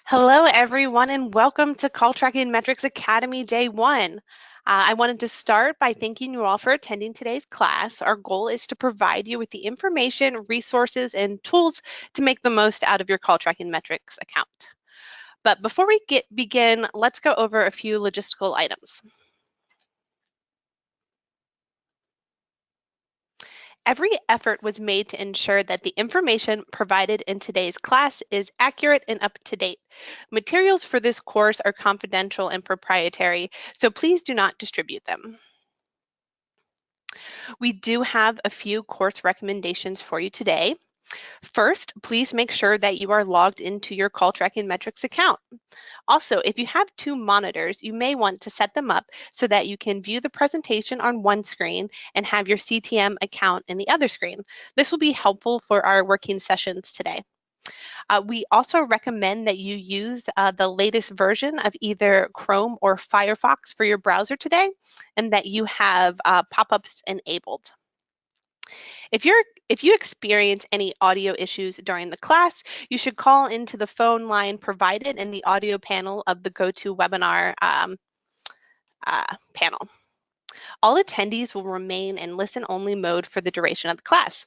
Hello, everyone, and welcome to Call Tracking Metrics Academy Day 1. I wanted to start by thanking you all for attending today's class. Our goal is to provide you with the information, resources, and tools to make the most out of your Call Tracking Metrics account. But before we begin, let's go over a few logistical items. Every effort was made to ensure that the information provided in today's class is accurate and up to date. Materials for this course are confidential and proprietary, so please do not distribute them. We do have a few course recommendations for you today. First, please make sure that you are logged into your Call Tracking Metrics account. Also, if you have two monitors, you may want to set them up so that you can view the presentation on one screen and have your CTM account in the other screen. This will be helpful for our working sessions today. We also recommend that you use the latest version of either Chrome or Firefox for your browser today, and that you have pop-ups enabled. If you experience any audio issues during the class, you should call into the phone line provided in the audio panel of the GoToWebinar panel. All attendees will remain in listen-only mode for the duration of the class.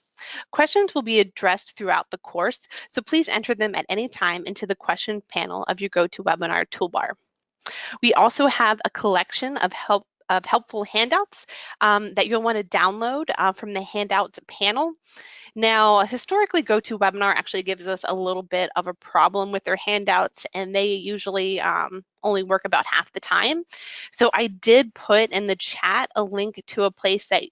Questions will be addressed throughout the course, so please enter them at any time into the question panel of your GoToWebinar toolbar. We also have a collection of helpful handouts that you'll want to download from the handouts panel. Now, historically, GoToWebinar actually gives us a little bit of a problem with their handouts, and they usually only work about half the time. So I did put in the chat a link to a place that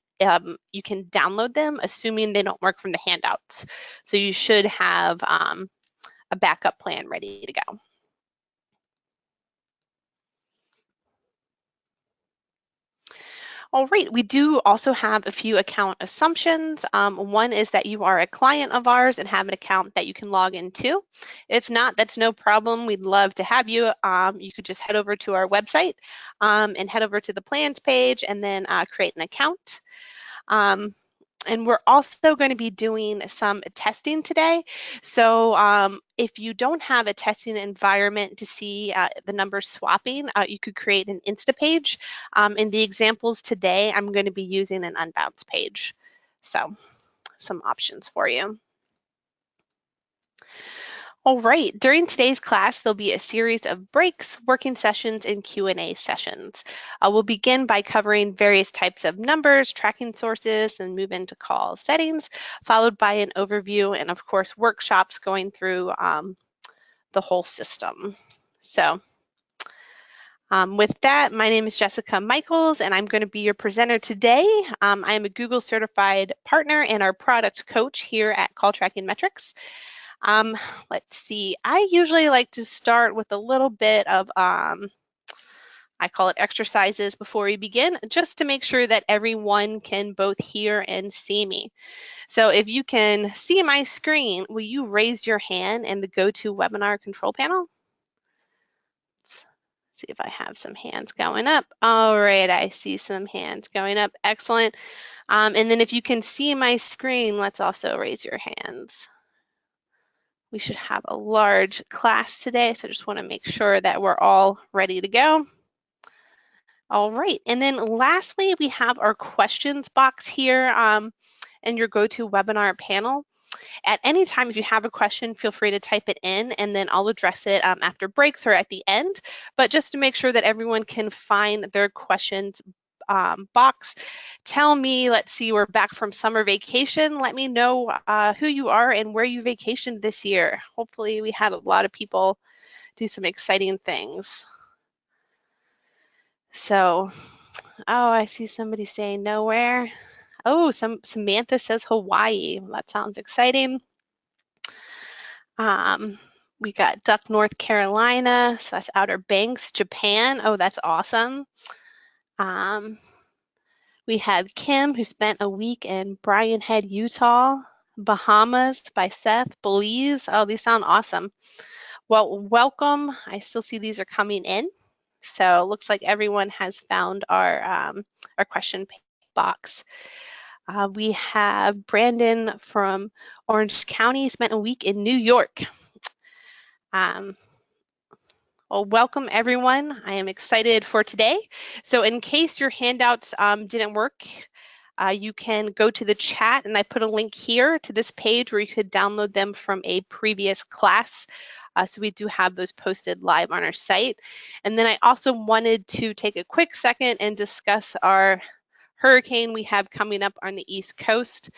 you can download them, assuming they don't work from the handouts. So you should have a backup plan ready to go. All right, we do also have a few account assumptions. One is that you are a client of ours and have an account that you can log into. If not, that's no problem. We'd love to have you. You could just head over to our website and head over to the plans page and then create an account. And we're also going to be doing some testing today. So if you don't have a testing environment to see the numbers swapping, you could create an Instapage. In the examples today, I'm going to be using an unbounce page. So some options for you. All right, during today's class, there'll be a series of breaks, working sessions, and Q&A sessions. We'll begin by covering various types of numbers, tracking sources, and move into call settings, followed by an overview and, of course, workshops going through the whole system. So with that, my name is Jessica Michaels, and I'm going to be your presenter today. I am a Google certified partner and our product coach here at Call Tracking Metrics. Let's see, I usually like to start with a little bit of, I call it exercises before we begin, just to make sure that everyone can both hear and see me. So if you can see my screen, will you raise your hand in the GoToWebinar control panel? Let's see if I have some hands going up. All right, I see some hands going up. Excellent. And then if you can see my screen, let's also raise your hands. We should have a large class today, so I just want to make sure that we're all ready to go. All right, and then lastly, we have our questions box here in your GoToWebinar panel. At any time, if you have a question, feel free to type it in, and then I'll address it after breaks or at the end. But just to make sure that everyone can find their questions box, tell me, let's see, we're back from summer vacation. Let me know who you are and where you vacationed this year. Hopefully we had a lot of people do some exciting things. So, oh, I see somebody saying nowhere. Oh, Samantha says Hawaii. That sounds exciting. We got Duck, North Carolina. So that's Outer Banks, Japan. Oh, that's awesome. We have Kim, who spent a week in Bryan Head, Utah. Bahamas by Seth, Belize. Oh, these sound awesome. Well, welcome. I still see these are coming in. So it looks like everyone has found our question box. We have Brandon from Orange County, spent a week in New York. Well, welcome everyone. I am excited for today. So in case your handouts didn't work, you can go to the chat and I put a link here to this page where you could download them from a previous class. So we do have those posted live on our site. And then I also wanted to take a quick second and discuss our hurricane we have coming up on the East Coast.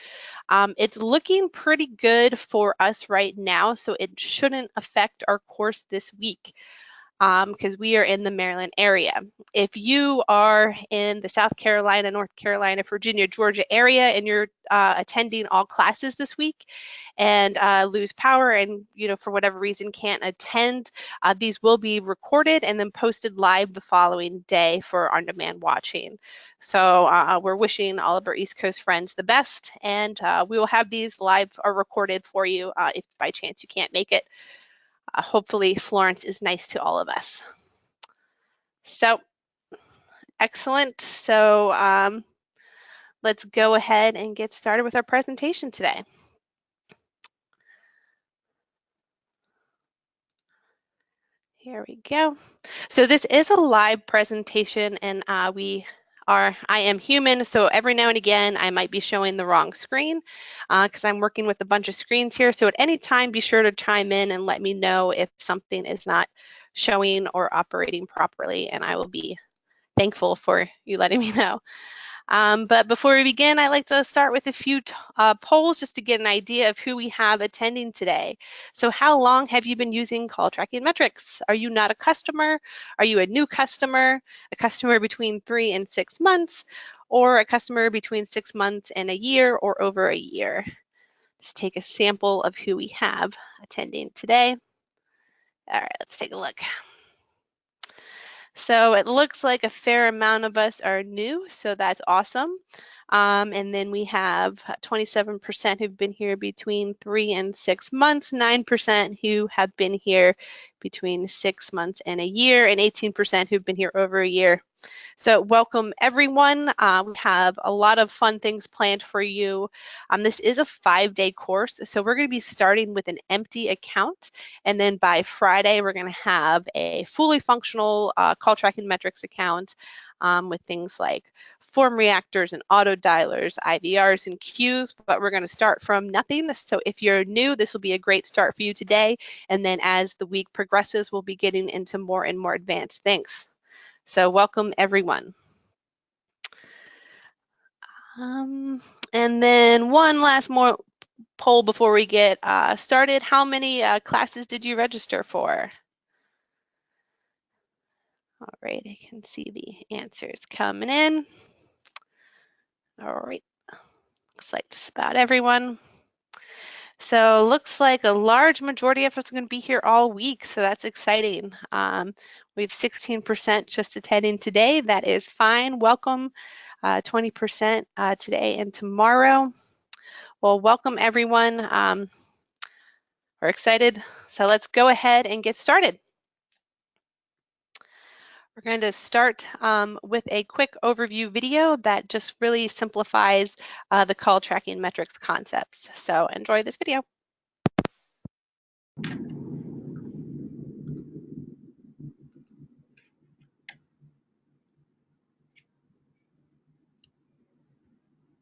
It's looking pretty good for us right now, so it shouldn't affect our course this week because we are in the Maryland area. If you are in the South Carolina, North Carolina, Virginia, Georgia area, and you're attending all classes this week and lose power and, for whatever reason can't attend, these will be recorded and then posted live the following day for on-demand watching. So we're wishing all of our East Coast friends the best, and we will have these live or recorded for you if by chance you can't make it. Hopefully Florence is nice to all of us. So excellent. So let's go ahead and get started with our presentation today. Here we go. So this is a live presentation, and I am human, so every now and again I might be showing the wrong screen because I'm working with a bunch of screens here. So at any time, be sure to chime in and let me know if something is not showing or operating properly, and I will be thankful for you letting me know. But before we begin, I like to start with a few polls just to get an idea of who we have attending today. So how long have you been using call tracking metrics? Are you not a customer? Are you a new customer? A customer between 3 and 6 months? Or a customer between 6 months and a year or over a year? Just take a sample of who we have attending today. All right, let's take a look. So it looks like a fair amount of us are new, so that's awesome. And then we have 27% who've been here between 3 and 6 months, 9% who have been here between 6 months and a year, and 18% who've been here over a year. So welcome everyone. We have a lot of fun things planned for you. This is a 5-day course, so we're going to be starting with an empty account, and then by Friday we're going to have a fully functional call tracking metrics account with things like form reactors and auto dialers, IVRs and queues, but we're going to start from nothing. So if you're new, this will be a great start for you today, and then as the week progresses, we'll be getting into more and more advanced things. So welcome everyone. And then one last more poll before we get started. How many classes did you register for? All right, I can see the answers coming in. All right, looks like just about everyone. So looks like a large majority of us are going to be here all week, so that's exciting. We have 16% just attending today. That is fine. Welcome. 20% today and tomorrow. Well, welcome everyone. We're excited. So let's go ahead and get started. We're going to start with a quick overview video that just really simplifies the call tracking metrics concepts. So enjoy this video.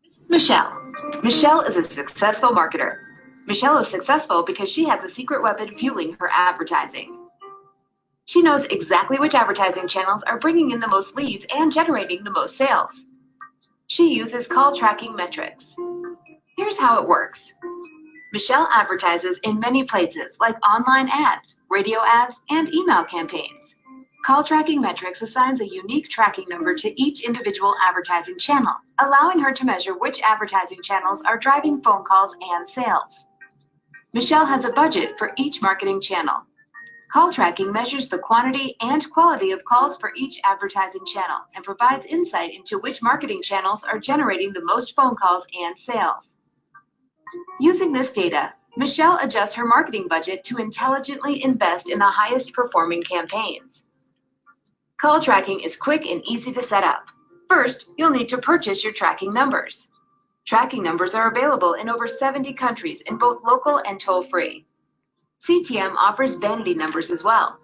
This is Michelle. Michelle is a successful marketer. Michelle is successful because she has a secret weapon fueling her advertising. She knows exactly which advertising channels are bringing in the most leads and generating the most sales. She uses call tracking metrics. Here's how it works. Michelle advertises in many places like online ads, radio ads, and email campaigns. Call tracking metrics assigns a unique tracking number to each individual advertising channel, allowing her to measure which advertising channels are driving phone calls and sales. Michelle has a budget for each marketing channel. Call tracking measures the quantity and quality of calls for each advertising channel and provides insight into which marketing channels are generating the most phone calls and sales. Using this data, Michelle adjusts her marketing budget to intelligently invest in the highest performing campaigns. Call tracking is quick and easy to set up. First, you'll need to purchase your tracking numbers. Tracking numbers are available in over 70 countries in both local and toll-free. CTM offers vanity numbers as well.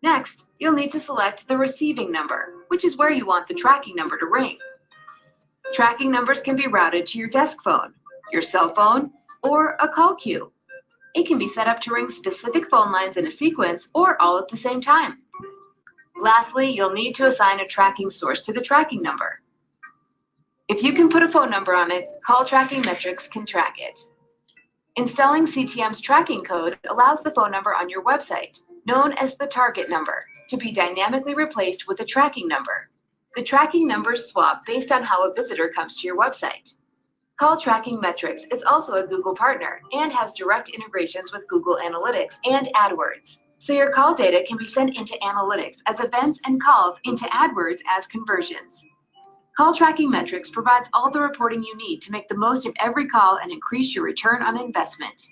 Next, you'll need to select the receiving number, which is where you want the tracking number to ring. Tracking numbers can be routed to your desk phone, your cell phone, or a call queue. It can be set up to ring specific phone lines in a sequence or all at the same time. Lastly, you'll need to assign a tracking source to the tracking number. If you can put a phone number on it, Call Tracking Metrics can track it. Installing CTM's tracking code allows the phone number on your website, known as the target number, to be dynamically replaced with a tracking number. The tracking numbers swap based on how a visitor comes to your website. Call Tracking Metrics is also a Google partner and has direct integrations with Google Analytics and AdWords. So your call data can be sent into Analytics as events and calls into AdWords as conversions. Call Tracking Metrics provides all the reporting you need to make the most of every call and increase your return on investment.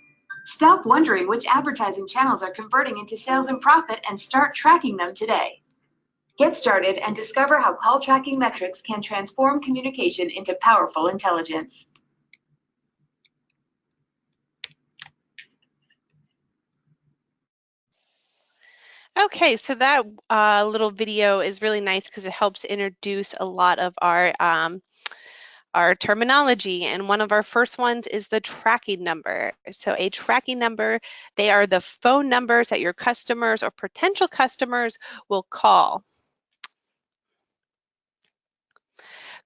Stop wondering which advertising channels are converting into sales and profit and start tracking them today. Get started and discover how Call Tracking Metrics can transform communication into powerful intelligence. Okay, so that little video is really nice because it helps introduce a lot of our terminology, and one of our first ones is the tracking number. So a tracking number, they are the phone numbers that your customers or potential customers will call.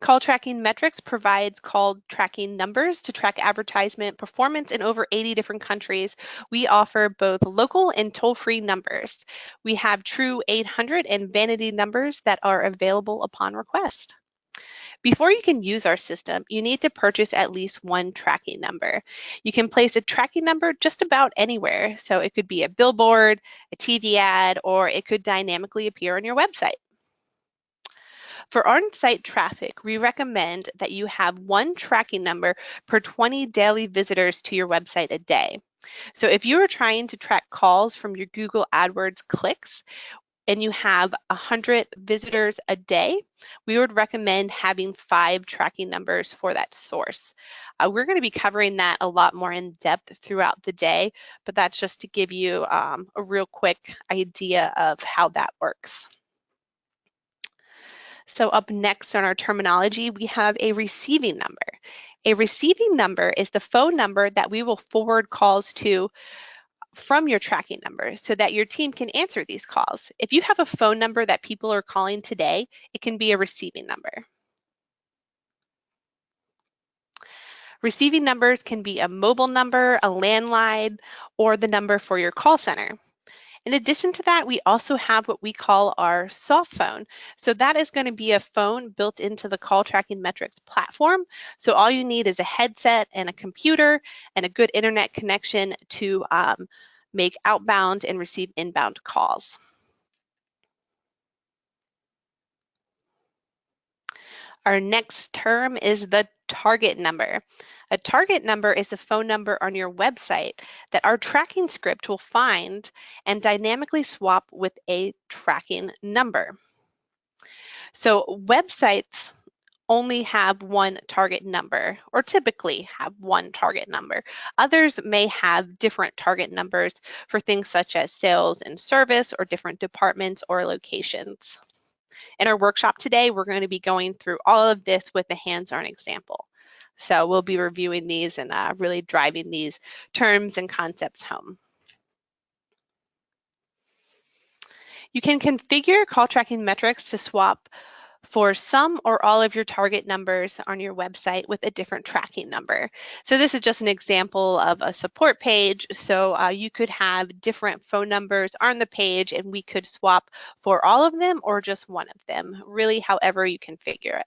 Call Tracking Metrics provides call tracking numbers to track advertisement performance in over 80 different countries. We offer both local and toll-free numbers. We have true 800 and vanity numbers that are available upon request. Before you can use our system, you need to purchase at least one tracking number. You can place a tracking number just about anywhere. So it could be a billboard, a TV ad, or it could dynamically appear on your website. For on-site traffic, we recommend that you have one tracking number per 20 daily visitors to your website a day. So if you are trying to track calls from your Google AdWords clicks and you have 100 visitors a day, we would recommend having 5 tracking numbers for that source. We're going to be covering that a lot more in depth throughout the day, but that's just to give you a real quick idea of how that works. So up next on our terminology, we have a receiving number. A receiving number is the phone number that we will forward calls to from your tracking number so that your team can answer these calls. If you have a phone number that people are calling today, it can be a receiving number. Receiving numbers can be a mobile number, a landline, or the number for your call center. In addition to that, we also have what we call our soft phone. So that is going to be a phone built into the Call Tracking Metrics platform. So all you need is a headset and a computer and a good internet connection to make outbound and receive inbound calls. Our next term is the target number. A target number is the phone number on your website that our tracking script will find and dynamically swap with a tracking number. So websites only have one target number, or typically have one target number. Others may have different target numbers for things such as sales and service or different departments or locations. In our workshop today, we're going to be going through all of this with a hands-on example. So we'll be reviewing these and really driving these terms and concepts home. You can configure call tracking metrics to swap for some or all of your target numbers on your website with a different tracking number. So this is just an example of a support page. So you could have different phone numbers on the page and we could swap for all of them or just one of them, really however you configure it.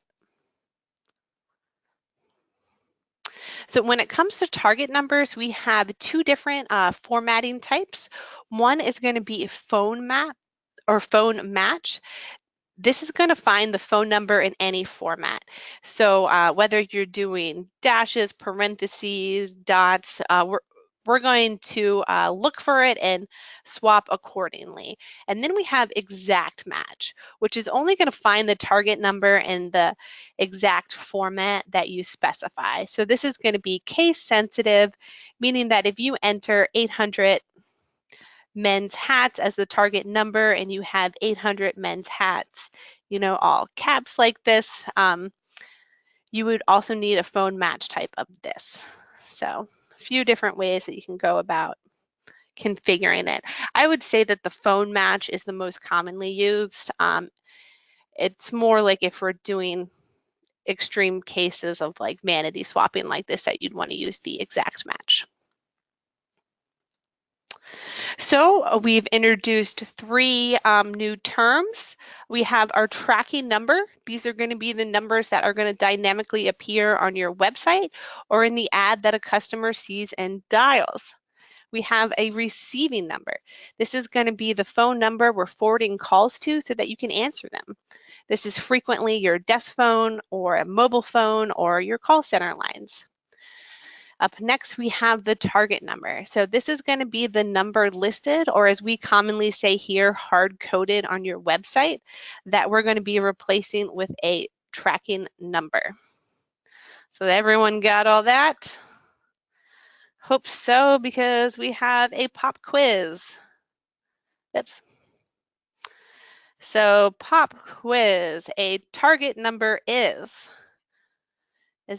So when it comes to target numbers, we have 2 different formatting types. One is going to be a phone map or phone match. This is going to find the phone number in any format. So whether you're doing dashes, parentheses, dots, we're going to look for it and swap accordingly. And then we have exact match, which is only going to find the target number in the exact format that you specify. So this is going to be case sensitive, meaning that if you enter 800 men's hats as the target number and you have 800 men's hats, you know, all caps like this, you would also need a phone match type of this. So a few different ways that you can go about configuring it. I would say that the phone match is the most commonly used. It's more like if we're doing extreme cases of like vanity swapping like this that you'd want to use the exact match. So we've introduced three new terms. We have our tracking number. These are going to be the numbers that are going to dynamically appear on your website or in the ad that a customer sees and dials. We have a receiving number. This is going to be the phone number we're forwarding calls to so that you can answer them. This is frequently your desk phone or a mobile phone or your call center lines. Up next, we have the target number. So this is going to be the number listed, or as we commonly say here, hard-coded on your website, that we're going to be replacing with a tracking number. So everyone got all that? Hope so, because we have a pop quiz. Oops. So pop quiz, a target number is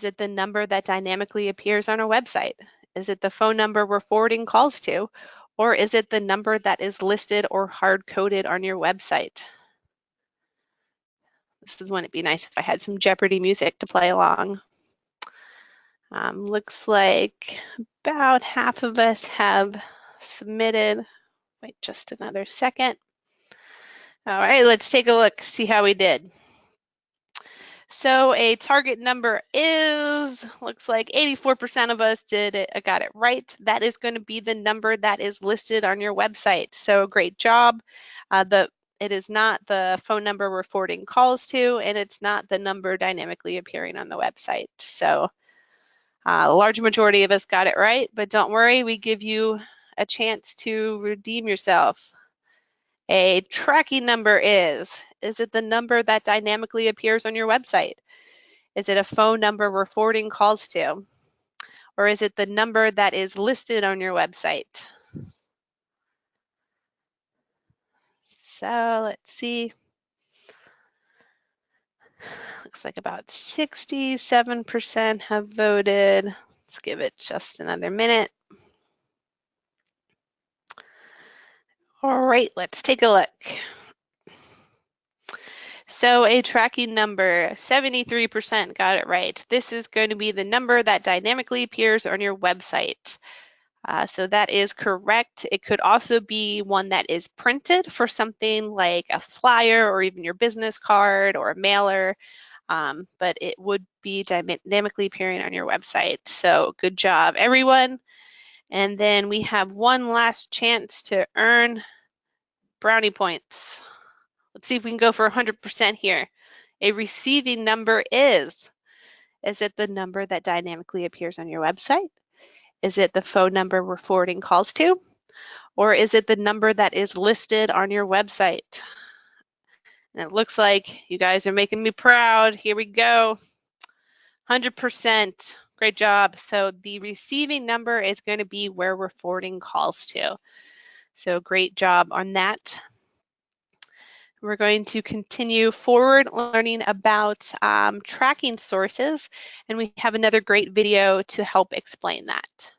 it the number that dynamically appears on our website? Is it the phone number we're forwarding calls to? Or is it the number that is listed or hard-coded on your website? This is when it'd be nice if I had some Jeopardy music to play along. Looks like about half of us have submitted. Wait just another second. All right, let's take a look, see how we did. So a target number is, looks like 84% of us got it right. That is going to be the number that is listed on your website. So great job. It is not the phone number we're forwarding calls to, and it's not the number dynamically appearing on the website. So a large majority of us got it right, but don't worry, we give you a chance to redeem yourself. A tracking number is it the number that dynamically appears on your website? Is it a phone number we're forwarding calls to? Or is it the number that is listed on your website? So let's see. Looks like about 67% have voted. Let's give it just another minute. All right, let's take a look. So a tracking number, 73% got it right. This is going to be the number that dynamically appears on your website. So that is correct. It could also be one that is printed for something like a flyer or even your business card or a mailer, but it would be dynamically appearing on your website. So good job, everyone. And then we have one last chance to earn brownie points. Let's see if we can go for 100% here. A receiving number is it the number that dynamically appears on your website? Is it the phone number we're forwarding calls to? Or is it the number that is listed on your website? And it looks like you guys are making me proud. Here we go. 100%. Great job. So the receiving number is going to be where we're forwarding calls to. So great job on that. We're going to continue forward learning about tracking sources, and we have another great video to help explain that.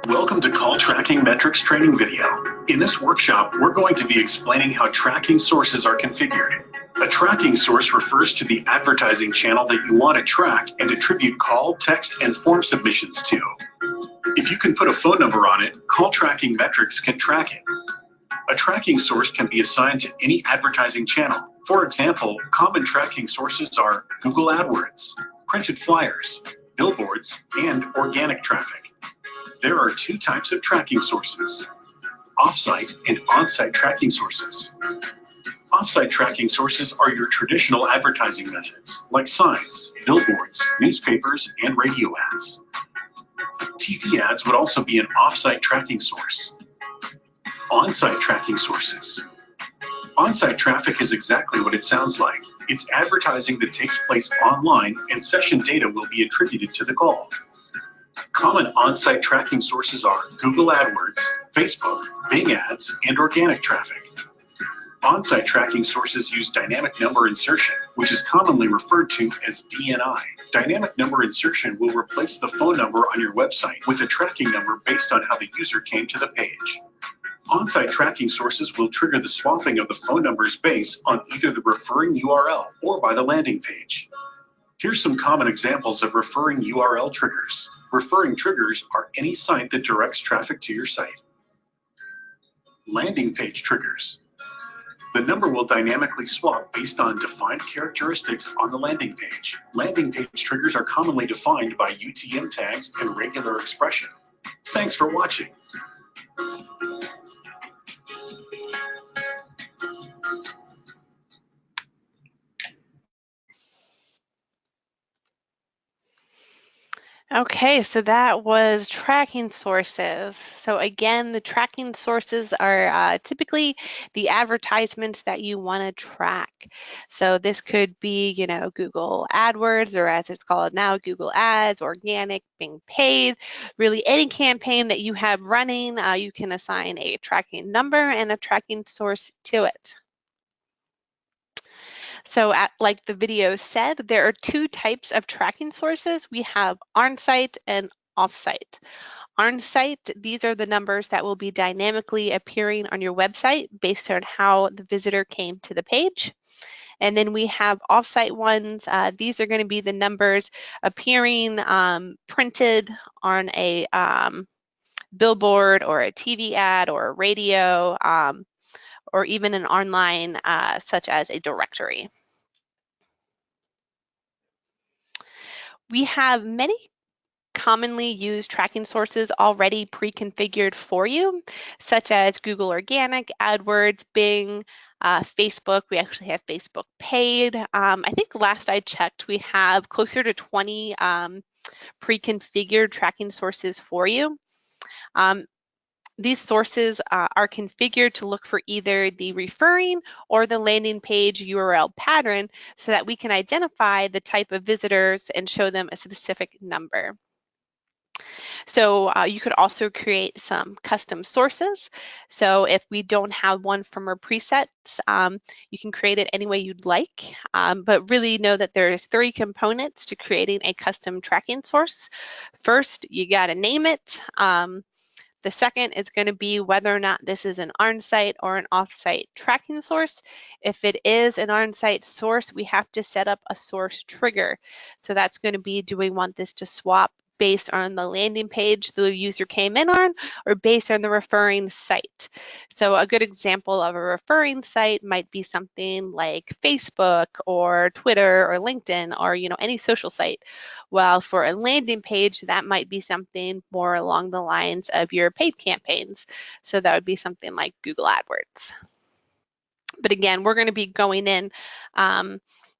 Welcome to Call Tracking Metrics training video. In this workshop, we're going to be explaining how tracking sources are configured. A tracking source refers to the advertising channel that you want to track and attribute call, text, and form submissions to. If you can put a phone number on it, Call Tracking Metrics can track it. A tracking source can be assigned to any advertising channel. For example, common tracking sources are Google AdWords, printed flyers, billboards, and organic traffic. There are two types of tracking sources: off-site and on-site tracking sources. Off-site tracking sources are your traditional advertising methods, like signs, billboards, newspapers, and radio ads. TV ads would also be an off-site tracking source. On-site tracking sources. On-site traffic is exactly what it sounds like. It's advertising that takes place online, and session data will be attributed to the call. Common on-site tracking sources are Google AdWords, Facebook, Bing Ads, and organic traffic. On-site tracking sources use dynamic number insertion, which is commonly referred to as DNI. Dynamic number insertion will replace the phone number on your website with a tracking number based on how the user came to the page. On-site tracking sources will trigger the swapping of the phone number's base on either the referring URL or by the landing page. Here's some common examples of referring URL triggers. Referring triggers are any site that directs traffic to your site. Landing page triggers. The number will dynamically swap based on defined characteristics on the landing page. Landing page triggers are commonly defined by UTM tags and regular expression. Thanks for watching. Okay, so that was tracking sources. So again, the tracking sources are typically the advertisements that you want to track. So this could be, Google AdWords, or as it's called now, Google Ads, organic, being paid. Really, any campaign that you have running, you can assign a tracking number and a tracking source to it. So like the video said, there are two types of tracking sources. We have on-site and off-site. On-site, these are the numbers that will be dynamically appearing on your website based on how the visitor came to the page. And then we have off-site ones. These are going to be the numbers appearing printed on a billboard or a TV ad or a radio or even an online such as a directory. We have many commonly used tracking sources already pre-configured for you, such as Google Organic, AdWords, Bing, Facebook. We actually have Facebook Paid. I think last I checked, we have closer to 20 pre-configured tracking sources for you. These sources are configured to look for either the referring or the landing page URL pattern so that we can identify the type of visitors and show them a specific number. So you could also create some custom sources. So if we don't have one from our presets, you can create it any way you'd like, but really know that there's 3 components to creating a custom tracking source. First, you got to name it. The second is going to be whether or not this is an on-site or an off-site tracking source. If it is an on-site source, we have to set up a source trigger. So that's going to be, do we want this to swap based on the landing page the user came in on or based on the referring site? So a good example of a referring site might be something like Facebook or Twitter or LinkedIn or any social site. While for a landing page, that might be something more along the lines of your paid campaigns. So that would be something like Google AdWords. But again, we're going to be going in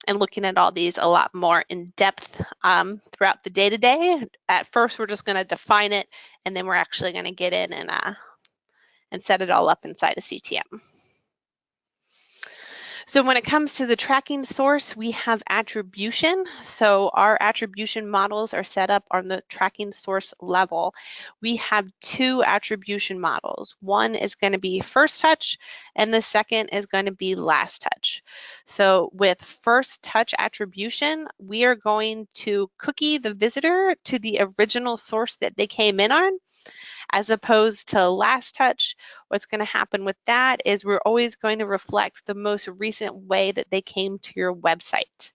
and looking at all these a lot more in depth throughout the day today. At first, we're just going to define it, and then we're actually going to get in and set it all up inside of CTM. So when it comes to the tracking source, we have attribution. So our attribution models are set up on the tracking source level. We have 2 attribution models. One is going to be first touch, and the second is going to be last touch. So with first touch attribution, we are going to cookie the visitor to the original source that they came in on. As opposed to last touch, what's going to happen with that is we're always going to reflect the most recent way that they came to your website.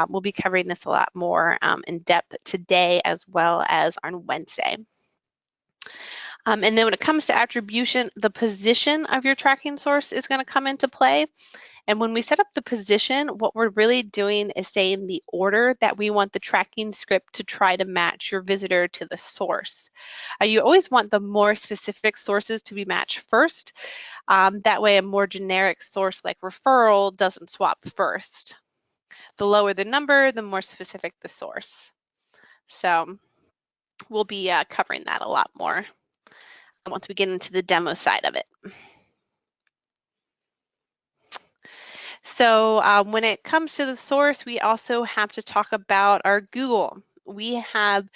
We'll be covering this a lot more in depth today as well as on Wednesday. And then when it comes to attribution, the position of your tracking source is going to come into play. And when we set up the position, what we're really doing is saying the order that we want the tracking script to try to match your visitor to the source. You always want the more specific sources to be matched first. That way a more generic source like referral doesn't swap first. The lower the number, the more specific the source. So we'll be covering that a lot more once we get into the demo side of it. So when it comes to the source, we also have to talk about our Google. We have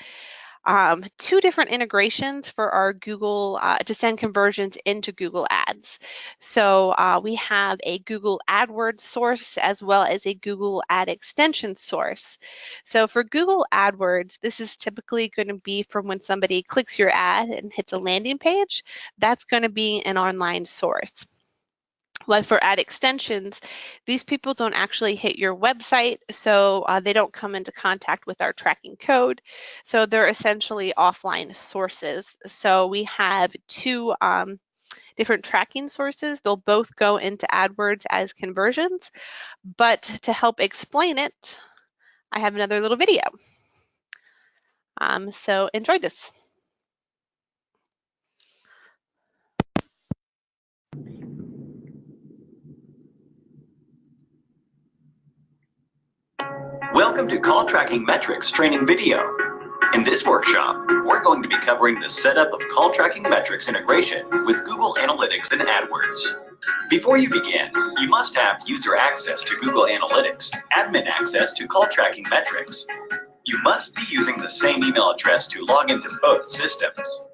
two different integrations for our Google to send conversions into Google Ads. So we have a Google AdWords source as well as a Google Ad Extension source. So for Google AdWords, this is typically going to be from when somebody clicks your ad and hits a landing page. That's going to be an online source. Like for ad extensions, these people don't actually hit your website, so they don't come into contact with our tracking code. So they're essentially offline sources. So we have two different tracking sources. They'll both go into AdWords as conversions, but to help explain it, I have another little video. So enjoy this. Welcome to Call Tracking Metrics training video. In this workshop, we're going to be covering the setup of call tracking metrics integration with Google Analytics and AdWords. Before you begin, you must have user access to Google Analytics, admin access to call tracking metrics. You must be using the same email address to log into both systems.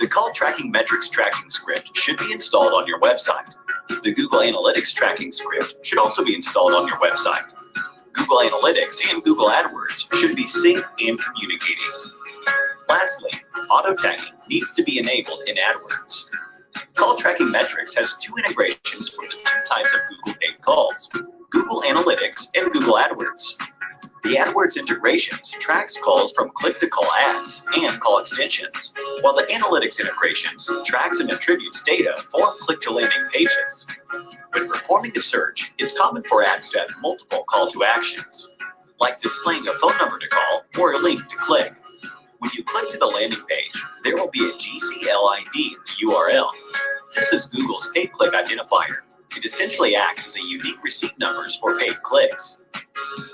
The call tracking metrics tracking script should be installed on your website. The Google Analytics tracking script should also be installed on your website. Google Analytics and Google AdWords should be synced and communicating. Lastly, auto tagging needs to be enabled in AdWords. Call Tracking Metrics has two integrations for the two types of Google paid calls, Google Analytics and Google AdWords. The AdWords integrations tracks calls from click-to-call ads and call extensions, while the Analytics integrations tracks and attributes data for click-to-landing pages. When performing a search, it's common for ads to have multiple call to actions, like displaying a phone number to call or a link to click. When you click to the landing page, there will be a GCLID in the URL. This is Google's paid click identifier. It essentially acts as a unique receipt numbers for paid clicks.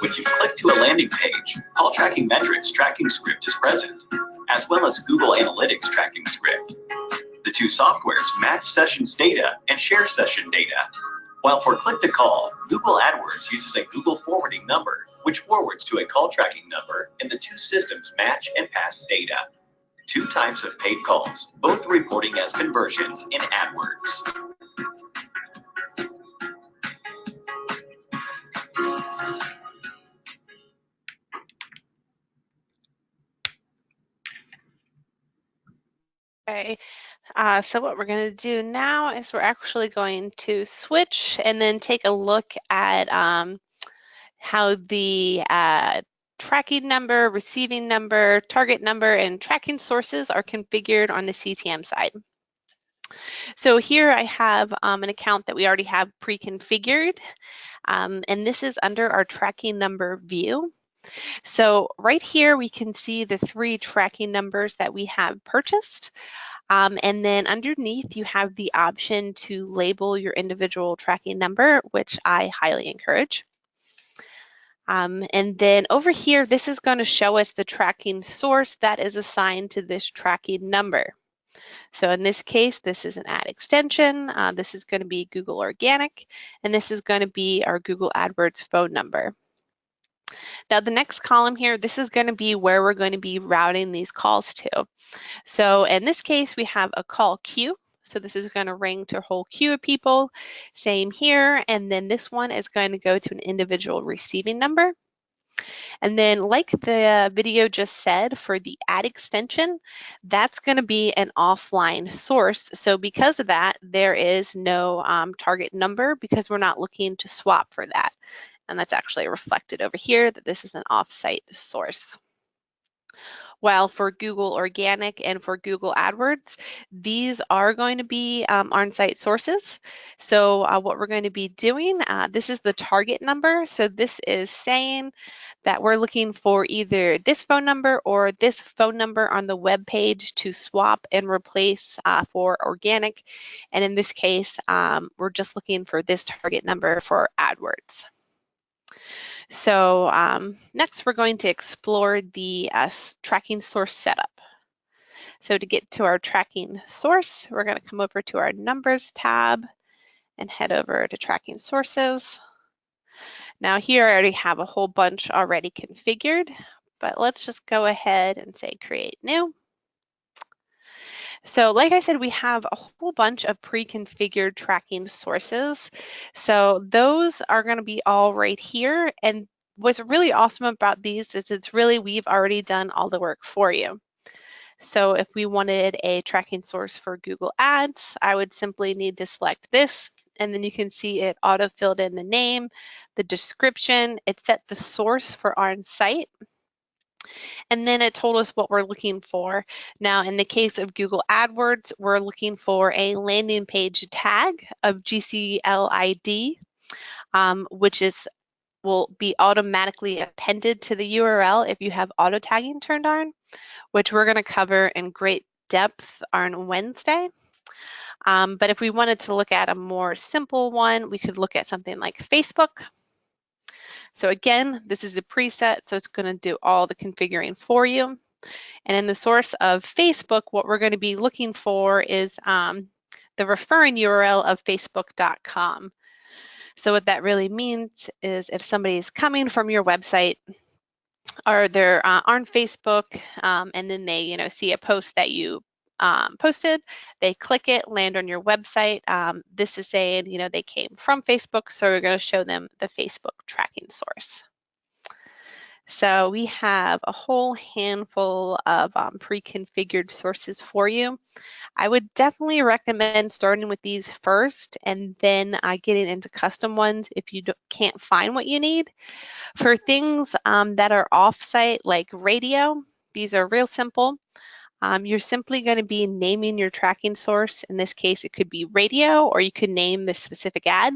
When you click to a landing page, Call Tracking Metrics tracking script is present, as well as Google Analytics tracking script. The two softwares match sessions data and share session data. While for click-to-call, Google AdWords uses a Google forwarding number, which forwards to a call tracking number, and the two systems match and pass data. Two types of paid calls, both reporting as conversions in AdWords. Okay. So what we're going to do now is we're actually going to switch and then take a look at how the tracking number, receiving number, target number, and tracking sources are configured on the CTM side. So here I have an account that we already have pre-configured, and this is under our tracking number view. So right here we can see the three tracking numbers that we have purchased. And then underneath you have the option to label your individual tracking number, which I highly encourage. And then over here, this is going to show us the tracking source that is assigned to this tracking number. So in this case, this is an ad extension. This is going to be Google Organic, and this is going to be our Google AdWords phone number. Now the next column here, this is going to be where we're going to be routing these calls to. So in this case, we have a call queue. So this is going to ring to a whole queue of people. Same here. And then this one is going to go to an individual receiving number. And then like the video just said, for the ad extension, that's going to be an offline source. So because of that, there is no target number because we're not looking to swap for that. And that's actually reflected over here that this is an offsite source. While for Google Organic and for Google AdWords, these are going to be on-site sources. So what we're going to be doing, this is the target number. So this is saying that we're looking for either this phone number or this phone number on the web page to swap and replace for organic. And in this case, we're just looking for this target number for AdWords. So next we're going to explore the tracking source setup. So to get to our tracking source, we're going to come over to our numbers tab and head over to tracking sources. Now here I already have a whole bunch already configured, but let's just go ahead and say create new. So like I said, we have a whole bunch of pre-configured tracking sources. So those are going to be all right here. And what's really awesome about these is we've already done all the work for you. So if we wanted a tracking source for Google Ads, I would simply need to select this, and then you can see it auto-filled in the name, the description, it set the source for our site, and then it told us what we're looking for. Now, in the case of Google AdWords, we're looking for a landing page tag of GCLID, which will be automatically appended to the URL if you have auto tagging turned on, which we're going to cover in great depth on Wednesday. But if we wanted to look at a more simple one, we could look at something like Facebook. So again, this is a preset, so it's going to do all the configuring for you. And in the source of Facebook, what we're going to be looking for is the referring URL of facebook.com. So what that really means is if somebody is coming from your website or they're on Facebook and then they see a post that you posted, they click it, land on your website. This is saying they came from Facebook, so we're going to show them the Facebook tracking source. So we have a whole handful of pre-configured sources for you. I would definitely recommend starting with these first and then getting into custom ones if you can't find what you need. For things that are off-site like radio, these are real simple. You're simply going to be naming your tracking source. In this case, it could be radio, or you could name the specific ad.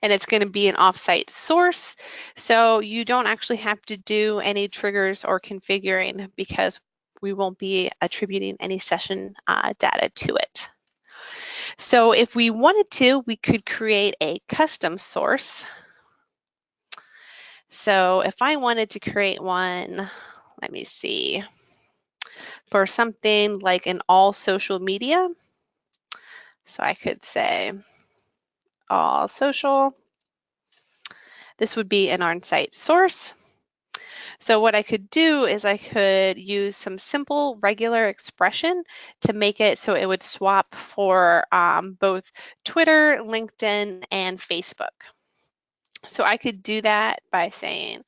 And it's going to be an off-site source, so you don't actually have to do any triggers or configuring because we won't be attributing any session data to it. So if we wanted to, we could create a custom source. So if I wanted to create one, let me see, for something like an all social media, so I could say all social. This would be an on-site source. So what I could do is I could use some simple regular expression to make it so it would swap for both Twitter, LinkedIn, and Facebook. So I could do that by saying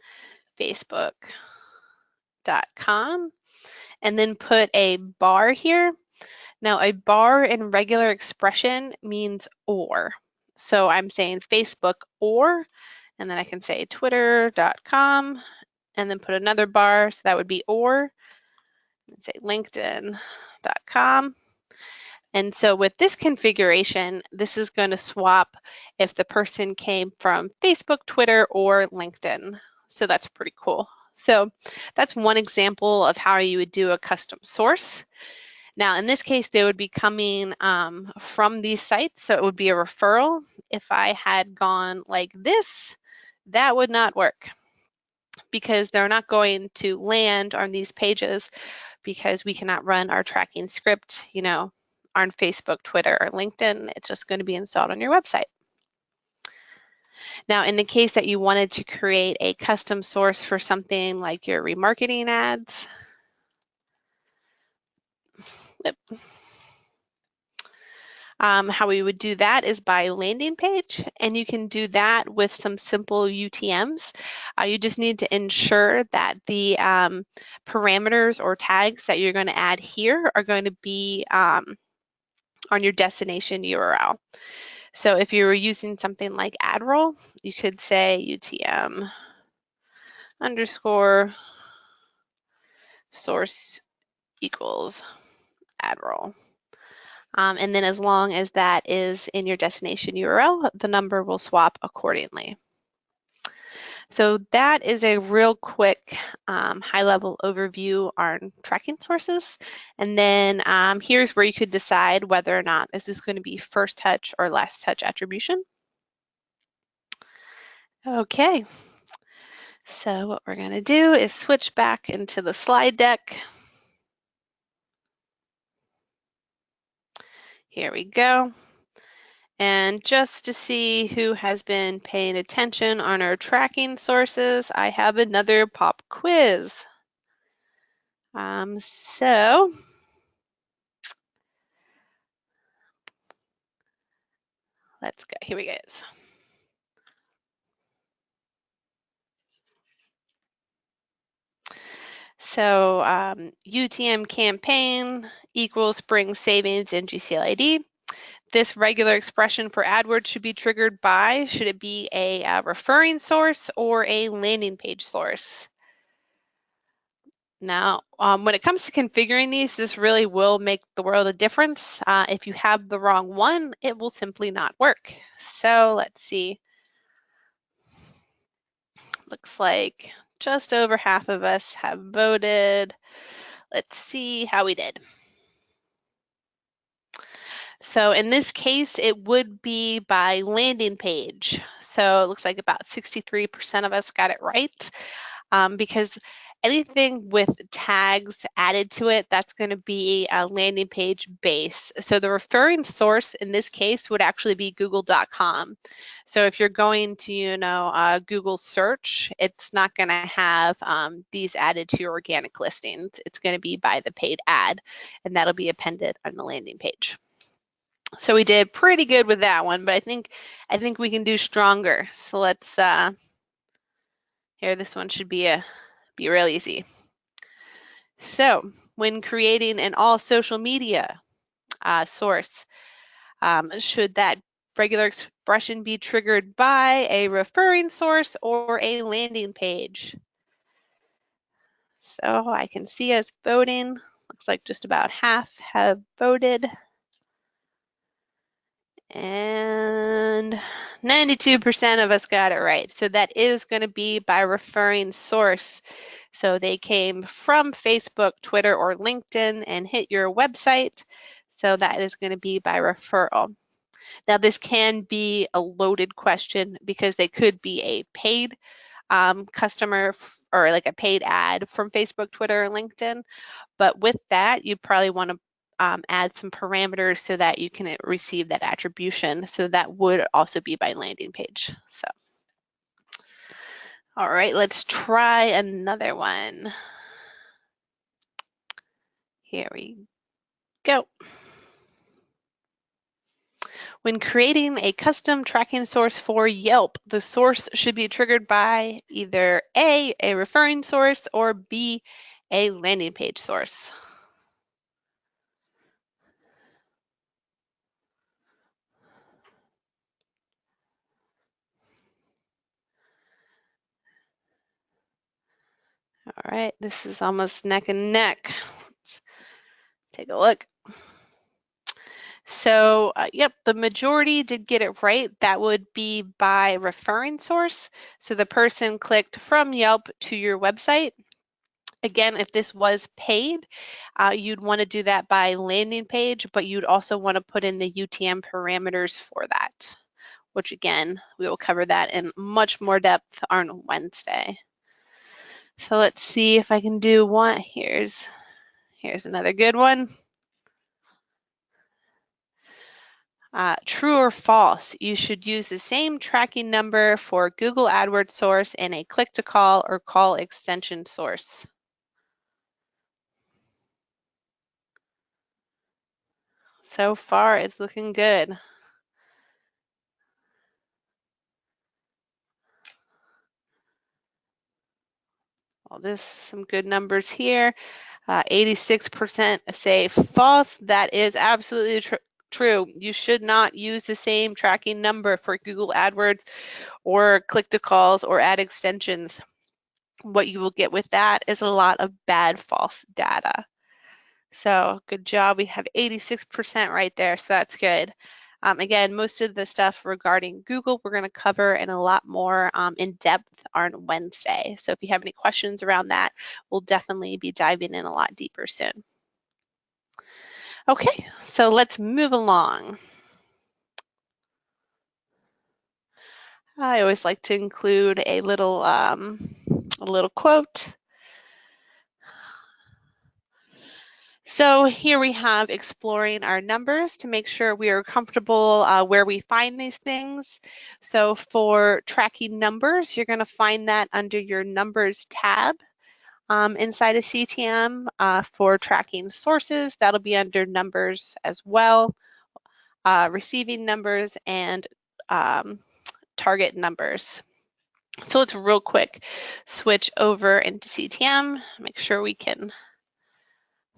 facebook.com and then put a bar here. Now a bar in regular expression means or. So I'm saying Facebook or, and then I can say twitter.com and then put another bar, so that would be or, and say linkedin.com. And so with this configuration, this is going to swap if the person came from Facebook, Twitter, or LinkedIn. So that's pretty cool. So that's one example of how you would do a custom source. Now, in this case, they would be coming from these sites, so it would be a referral. If I had gone like this, that would not work because they're not going to land on these pages because we cannot run our tracking script, on Facebook, Twitter, or LinkedIn. It's just going to be installed on your website. Now, in the case that you wanted to create a custom source for something like your remarketing ads, how we would do that is by landing page, and you can do that with some simple UTMs. You just need to ensure that the parameters or tags that you're going to add here are going to be on your destination URL. So if you were using something like AdRoll, you could say UTM _ source equals AdRoll. And then as long as that is in your destination URL, the number will swap accordingly. So that is a real quick high-level overview on tracking sources. And then here's where you could decide whether or not this is going to be first touch or last touch attribution. Okay, so what we're going to do is switch back into the slide deck. Here we go. And just to see who has been paying attention on our tracking sources, I have another pop quiz. So let's go. Here we go. So UTM campaign equals spring savings in GCLID. This regular expression for AdWords should be triggered by, should it be a referring source or a landing page source? Now, when it comes to configuring these, this really will make the world a difference. If you have the wrong one, it will simply not work. So let's see. Looks like just over half of us have voted. Let's see how we did. So in this case, it would be by landing page. So it looks like about 63% of us got it right, because anything with tags added to it, that's going to be a landing page base. So the referring source in this case would actually be google.com. So if you're going to, Google search, it's not going to have these added to your organic listings. It's going to be by the paid ad, and that'll be appended on the landing page. So we did pretty good with that one, but I think we can do stronger. So let's here, this one should be real easy. So when creating an all social media source, should that regular expression be triggered by a referring source or a landing page? So I can see us voting. Looks like just about half have voted. And 92% of us got it right. So that is going to be by referring source. So they came from Facebook, Twitter, or LinkedIn and hit your website. So that is going to be by referral. Now this can be a loaded question because they could be a paid customer or like a paid ad from Facebook, Twitter, or LinkedIn. But with that, you probably want to add some parameters so that you can receive that attribution. So that would also be by landing page. So, all right, let's try another one. Here we go. When creating a custom tracking source for Yelp, the source should be triggered by either A, a referring source, or B, a landing page source. All right, this is almost neck and neck. Let's take a look. So, yep, the majority did get it right. That would be by referring source. So the person clicked from Yelp to your website. Again, if this was paid, you'd want to do that by landing page, but you'd also want to put in the UTM parameters for that, which again, we will cover that in much more depth on Wednesday. So let's see if I can do one. Here's another good one. True or false, you should use the same tracking number for Google AdWords source and a click to call or call extension source. So far, it's looking good. Well, this is some good numbers here. 86% say false. That is absolutely true. You should not use the same tracking number for Google AdWords or click to calls or ad extensions. What you will get with that is a lot of bad false data. So good job. We have 86% right there, so that's good. Again, most of the stuff regarding Google, we're going to cover in a lot more in depth on Wednesday. So if you have any questions around that, we'll definitely be diving in a lot deeper soon. Okay, so let's move along. I always like to include a little quote. So here we have exploring our numbers to make sure we are comfortable where we find these things. So for tracking numbers, you're going to find that under your numbers tab inside of CTM. For tracking sources, that'll be under numbers as well, receiving numbers and target numbers. So let's real quick switch over into CTM, make sure we can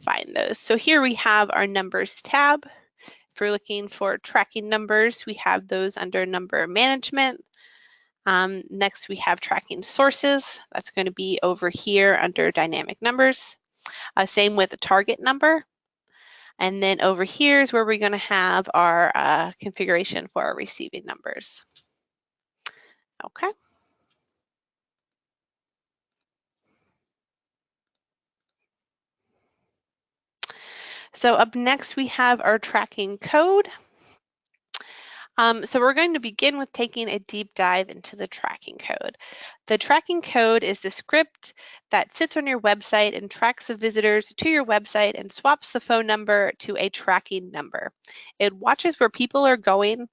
find those. So here we have our numbers tab. If we're looking for tracking numbers, we have those under number management. Next, we have tracking sources. That's going to be over here under dynamic numbers. Same with the target number. And then over here is where we're going to have our configuration for our receiving numbers. Okay. So up next, we have our tracking code. So we're going to begin with taking a deep dive into the tracking code. The tracking code is the script that sits on your website and tracks the visitors to your website and swaps the phone number to a tracking number. It watches where people are going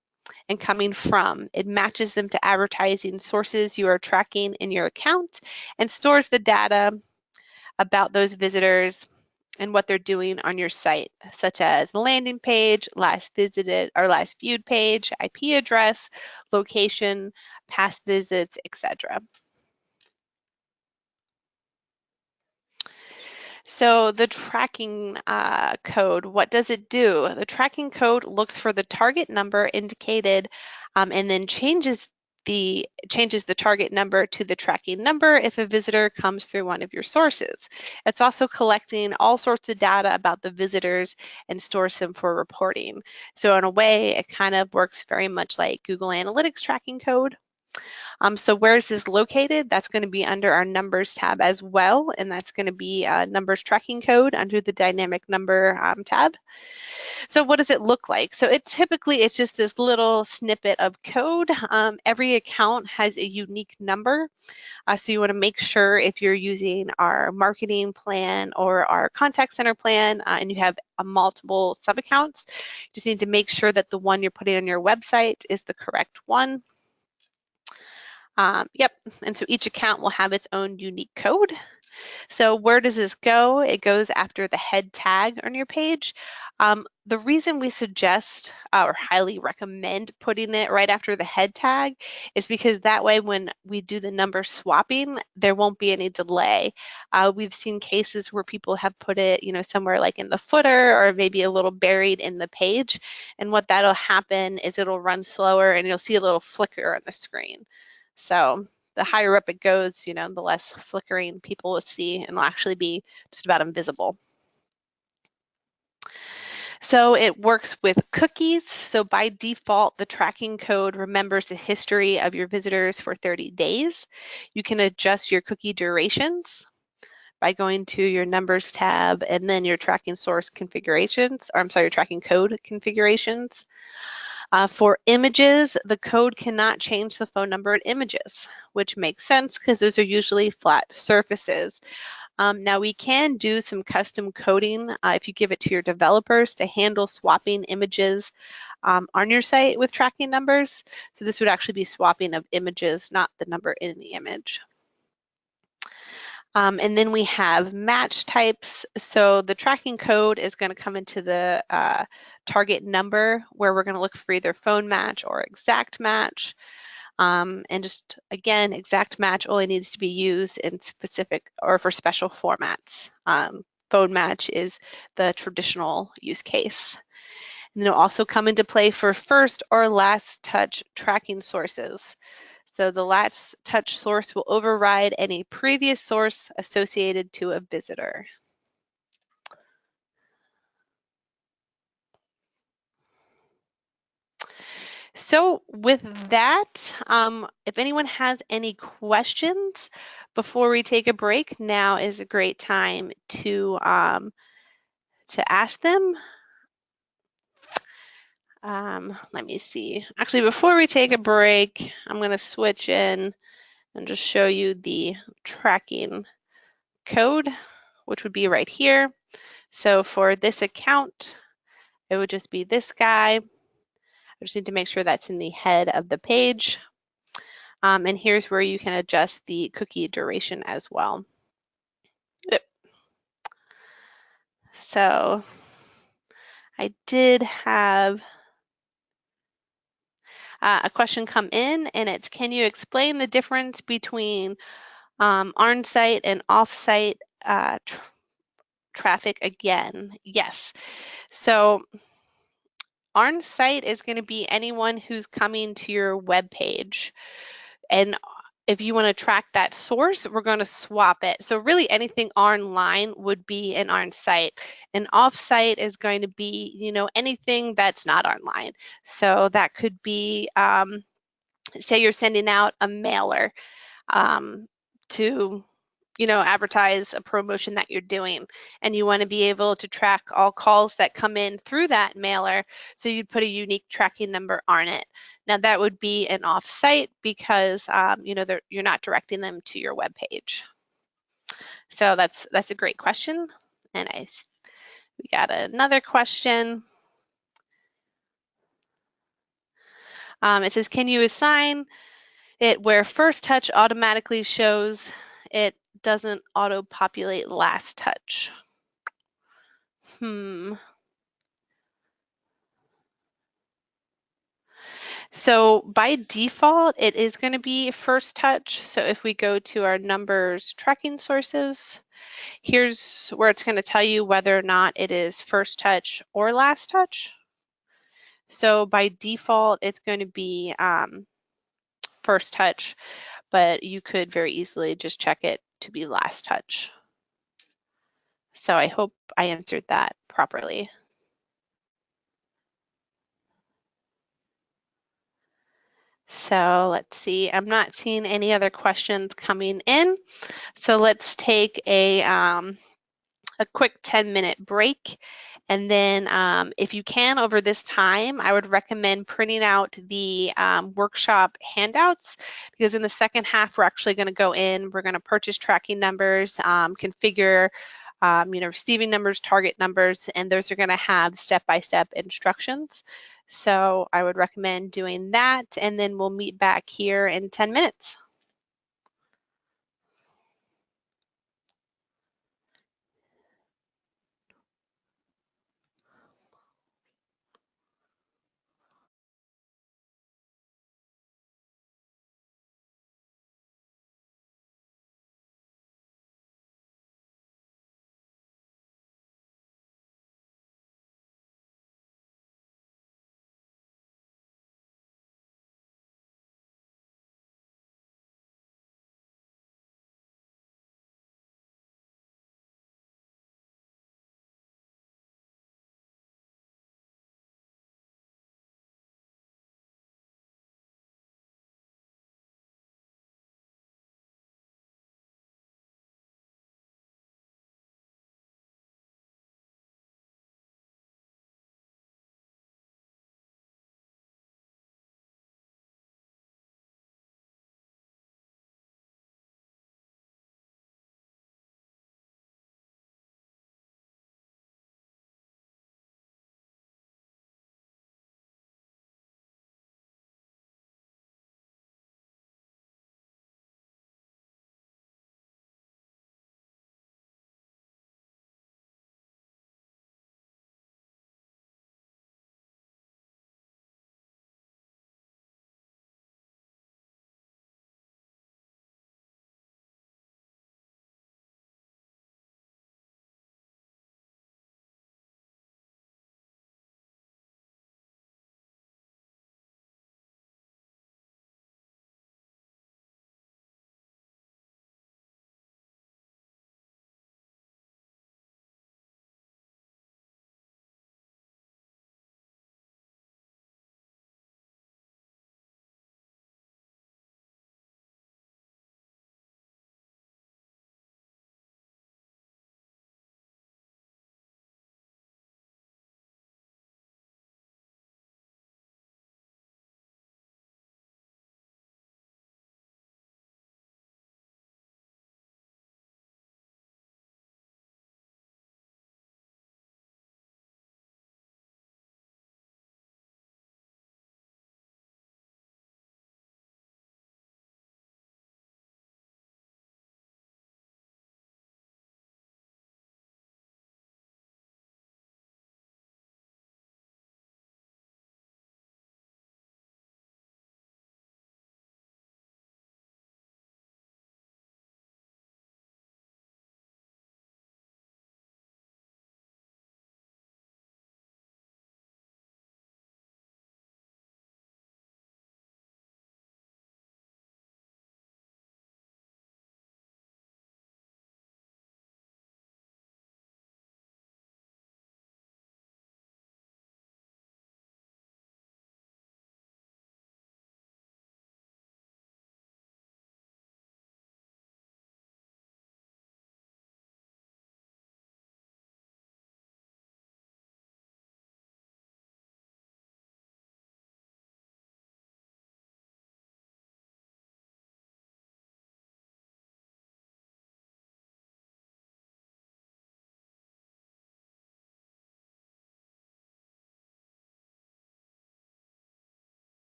and coming from. It matches them to advertising sources you are tracking in your account and stores the data about those visitors and what they're doing on your site, such as landing page, last visited or last viewed page, IP address, location, past visits, etc. So the tracking code, what does it do? The tracking code looks for the target number indicated and then changes the target number to the tracking number if a visitor comes through one of your sources. It's also collecting all sorts of data about the visitors and stores them for reporting. So in a way, it kind of works very much like Google Analytics tracking code. So where is this located? That's going to be under our numbers tab as well, and that's going to be numbers tracking code under the dynamic number tab. So what does it look like? So it's just this little snippet of code. Every account has a unique number. So you want to make sure if you're using our marketing plan or our contact center plan and you have multiple sub-accounts, you just need to make sure that the one you're putting on your website is the correct one. Yep, and so each account will have its own unique code. So where does this go? It goes after the head tag on your page. The reason we suggest or highly recommend putting it right after the head tag is because that way when we do the number swapping, there won't be any delay. We've seen cases where people have put it, somewhere like in the footer or maybe a little buried in the page. And what that'll happen is it'll run slower and you'll see a little flicker on the screen. So the higher up it goes, the less flickering people will see and will actually be just about invisible. So it works with cookies. So by default, the tracking code remembers the history of your visitors for 30 days. You can adjust your cookie durations by going to your numbers tab and then your tracking source configurations, or I'm sorry, your tracking code configurations. For images, the code cannot change the phone number in images, which makes sense because those are usually flat surfaces. Now we can do some custom coding if you give it to your developers to handle swapping images on your site with tracking numbers. So this would actually be swapping of images, not the number in the image. And then we have match types. So the tracking code is going to come into the target number where we're going to look for either phone match or exact match. And just again, exact match only needs to be used in specific or for special formats. Phone match is the traditional use case. And then it'll also come into play for first or last touch tracking sources. So the last touch source will override any previous source associated to a visitor. So with that, if anyone has any questions before we take a break, now is a great time to ask them. Let me see. Actually, before we take a break, I'm going to switch in and just show you the tracking code, which would be right here. So for this account, it would just be this guy. I just need to make sure that's in the head of the page. And here's where you can adjust the cookie duration as well. Yep. So I did have a question come in, and it's, can you explain the difference between on-site and off-site traffic again? Yes. So on-site is going to be anyone who's coming to your web page. And if you want to track that source, we're going to swap it. So really anything online would be an on-site. And off-site is going to be, you know, anything that's not online. So that could be, say you're sending out a mailer to, you know, advertise a promotion that you're doing, and you want to be able to track all calls that come in through that mailer, so you'd put a unique tracking number on it. Now that would be an off-site because you know, you're not directing them to your web page. So that's a great question. And we got another question. It says, can you assign it where first touch automatically shows it doesn't auto-populate last touch? So by default, it is going to be first touch. So if we go to our numbers tracking sources, here's where it's going to tell you whether or not it is first touch or last touch. So by default, it's going to be first touch, but you could very easily just check it to be last touch. So I hope I answered that properly. So let's see, I'm not seeing any other questions coming in. So let's take a quick 10-minute break. And then if you can, over this time, I would recommend printing out the workshop handouts, because in the second half, we're actually going to go in, we're going to purchase tracking numbers, configure you know, receiving numbers, target numbers, and those are going to have step-by-step instructions. So I would recommend doing that, and then we'll meet back here in 10 minutes.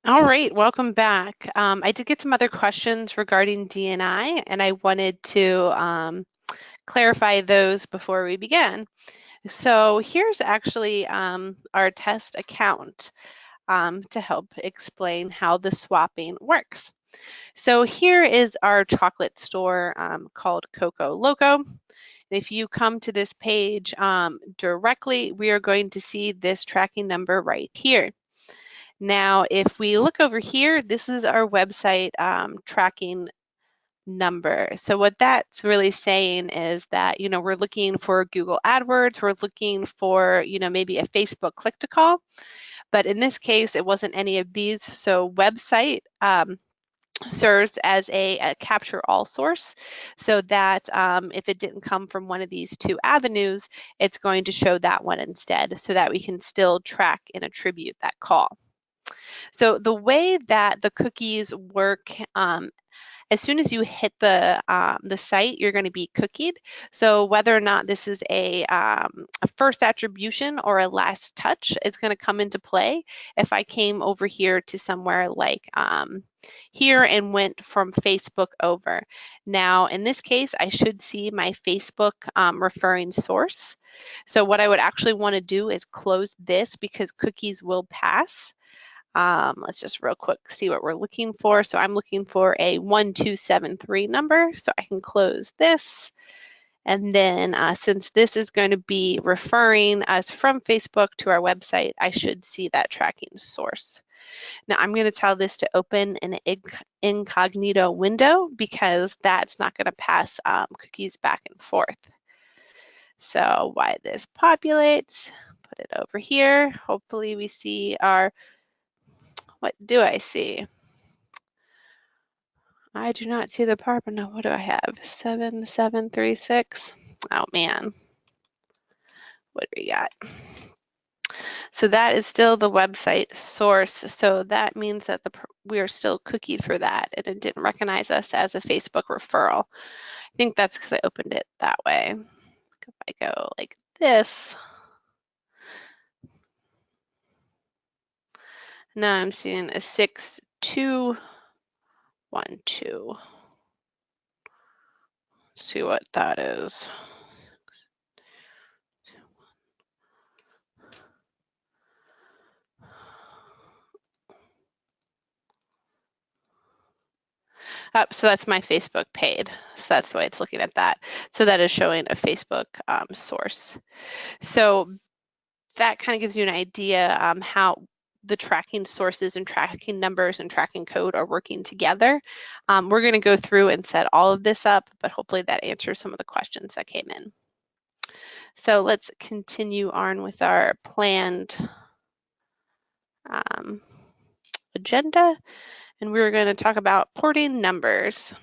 All right, welcome back. I did get some other questions regarding D&I, and I wanted to clarify those before we begin. So here's actually our test account to help explain how the swapping works. So here is our chocolate store called Coco Loco. If you come to this page directly, we are going to see this tracking number right here. Now, if we look over here, this is our website tracking number. So what that's really saying is that, we're looking for Google AdWords, we're looking for, maybe a Facebook click to call, but in this case, it wasn't any of these. So website serves as a capture all source, so that if it didn't come from one of these two avenues, it's going to show that one instead, so that we can still track and attribute that call. So the way that the cookies work, as soon as you hit the site, you're going to be cookied. So whether or not this is a first attribution or a last touch, it's going to come into play if I came over here to somewhere like here and went from Facebook over. Now, in this case, I should see my Facebook referring source. So what I would actually want to do is close this, because cookies will pass. Let's just real quick see what we're looking for. So I'm looking for a 1273 number, so I can close this. And then since this is going to be referring us from Facebook to our website, I should see that tracking source. Now I'm going to tell this to open an incognito window, because that's not going to pass cookies back and forth. So while this populates, put it over here. Hopefully we see our, what do I see? I do not see the part, but no, what do I have? 7736. Oh man, what do we got? So that is still the website source. So that means that we are still cookied for that, and it didn't recognize us as a Facebook referral. I think that's because I opened it that way. If I go like this, now I'm seeing a 6212. See what that is. So that's my Facebook paid. So that's the way it's looking at that. So that is showing a Facebook source. So that kind of gives you an idea how the tracking sources and tracking numbers and tracking code are working together. We're going to go through and set all of this up, but hopefully that answers some of the questions that came in. So let's continue on with our planned agenda, and we're going to talk about porting numbers.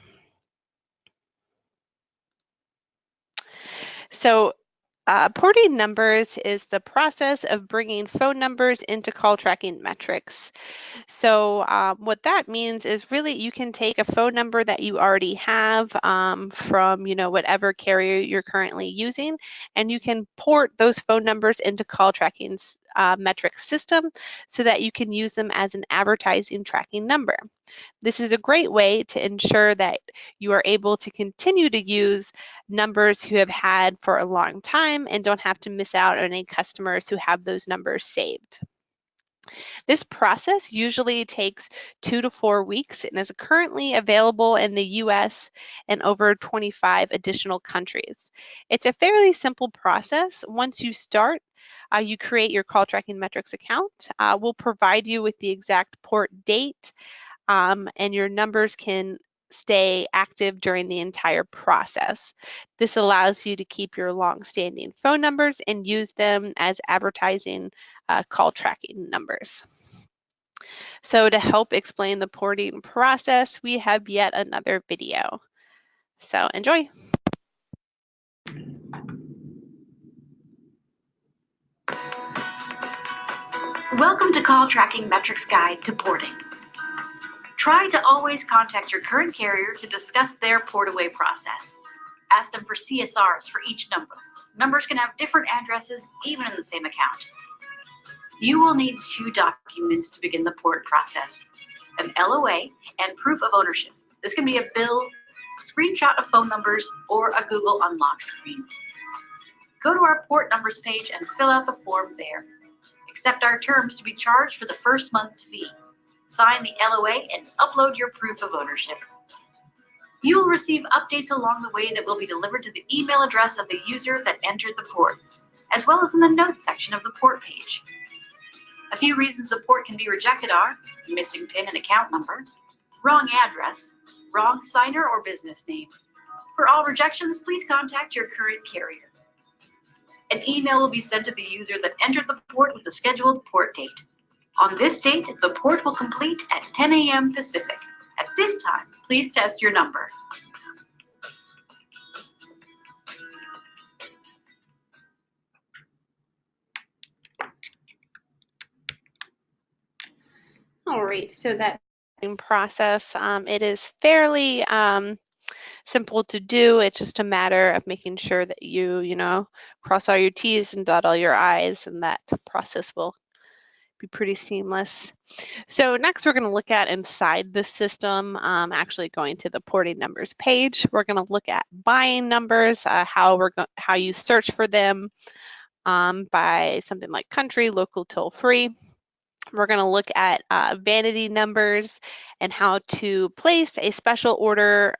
So porting numbers is the process of bringing phone numbers into call tracking metrics. So what that means is really you can take a phone number that you already have from whatever carrier you're currently using, and you can port those phone numbers into call tracking metric system, so that you can use them as an advertising tracking number. This is a great way to ensure that you are able to continue to use numbers you have had for a long time and don't have to miss out on any customers who have those numbers saved. This process usually takes 2 to 4 weeks and is currently available in the US and over 25 additional countries. It's a fairly simple process. Once you start, you create your call tracking metrics account. We'll provide you with the exact port date, and your numbers can stay active during the entire process. This allows you to keep your long-standing phone numbers and use them as advertising call tracking numbers. So to help explain the porting process, we have yet another video. So enjoy. Welcome to Call Tracking Metrics Guide to Porting. Try to always contact your current carrier to discuss their port away process. Ask them for CSRs for each number. Numbers can have different addresses even in the same account. You will need 2 documents to begin the port process: an LOA and proof of ownership. This can be a bill, a screenshot of phone numbers, or a Google unlock screen. Go to our port numbers page and fill out the form there. Accept our terms to be charged for the first month's fee. Sign the LOA and upload your proof of ownership. You will receive updates along the way that will be delivered to the email address of the user that entered the port, as well as in the notes section of the port page. A few reasons a port can be rejected are missing PIN and account number, wrong address, wrong signer or business name. For all rejections, please contact your current carrier. An email will be sent to the user that entered the port with the scheduled port date. On this date, the port will complete at 10 a.m. Pacific. At this time, please test your number. All right, so that process, it is fairly simple to do. It's just a matter of making sure that you cross all your T's and dot all your I's, and that process will be pretty seamless. So next we're going to look at inside the system, actually going to the porting numbers page. We're going to look at buying numbers, how you search for them by something like country, local, toll free. We're going to look at vanity numbers and how to place a special order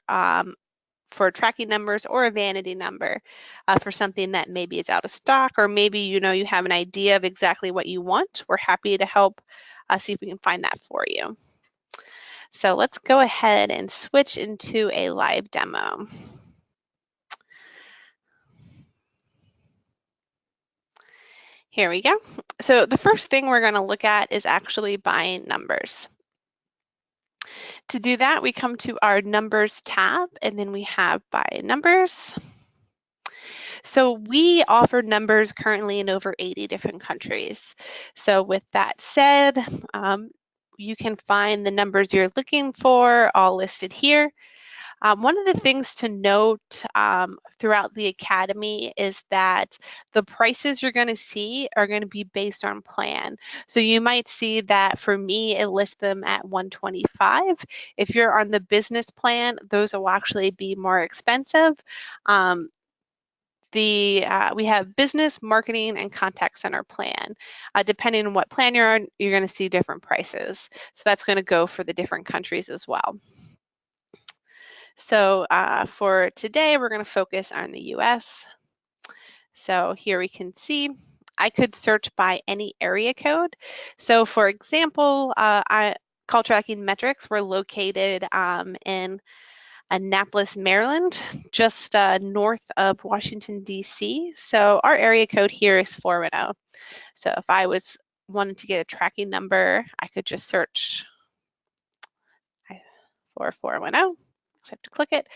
for tracking numbers or a vanity number for something that maybe is out of stock, or maybe you have an idea of exactly what you want. We're happy to help see if we can find that for you. So let's go ahead and switch into a live demo. Here we go. So the first thing we're going to look at is actually buying numbers. To do that, we come to our Numbers tab, and then we have Buy Numbers. So we offer numbers currently in over 80 different countries. So with that said, you can find the numbers you're looking for all listed here. One of the things to note throughout the Academy is that the prices you're going to see are going to be based on plan. So you might see that for me, it lists them at $125. If you're on the business plan, those will actually be more expensive. We have business, marketing, and contact center plan. Depending on what plan you're on, you're going to see different prices. So that's going to go for the different countries as well. So for today, we're going to focus on the US. So here we can see I could search by any area code. So for example, call tracking metrics were located in Annapolis, Maryland, just north of Washington, D.C. So our area code here is 410. So if I wanted to get a tracking number, I could just search for 410. So I have to click it,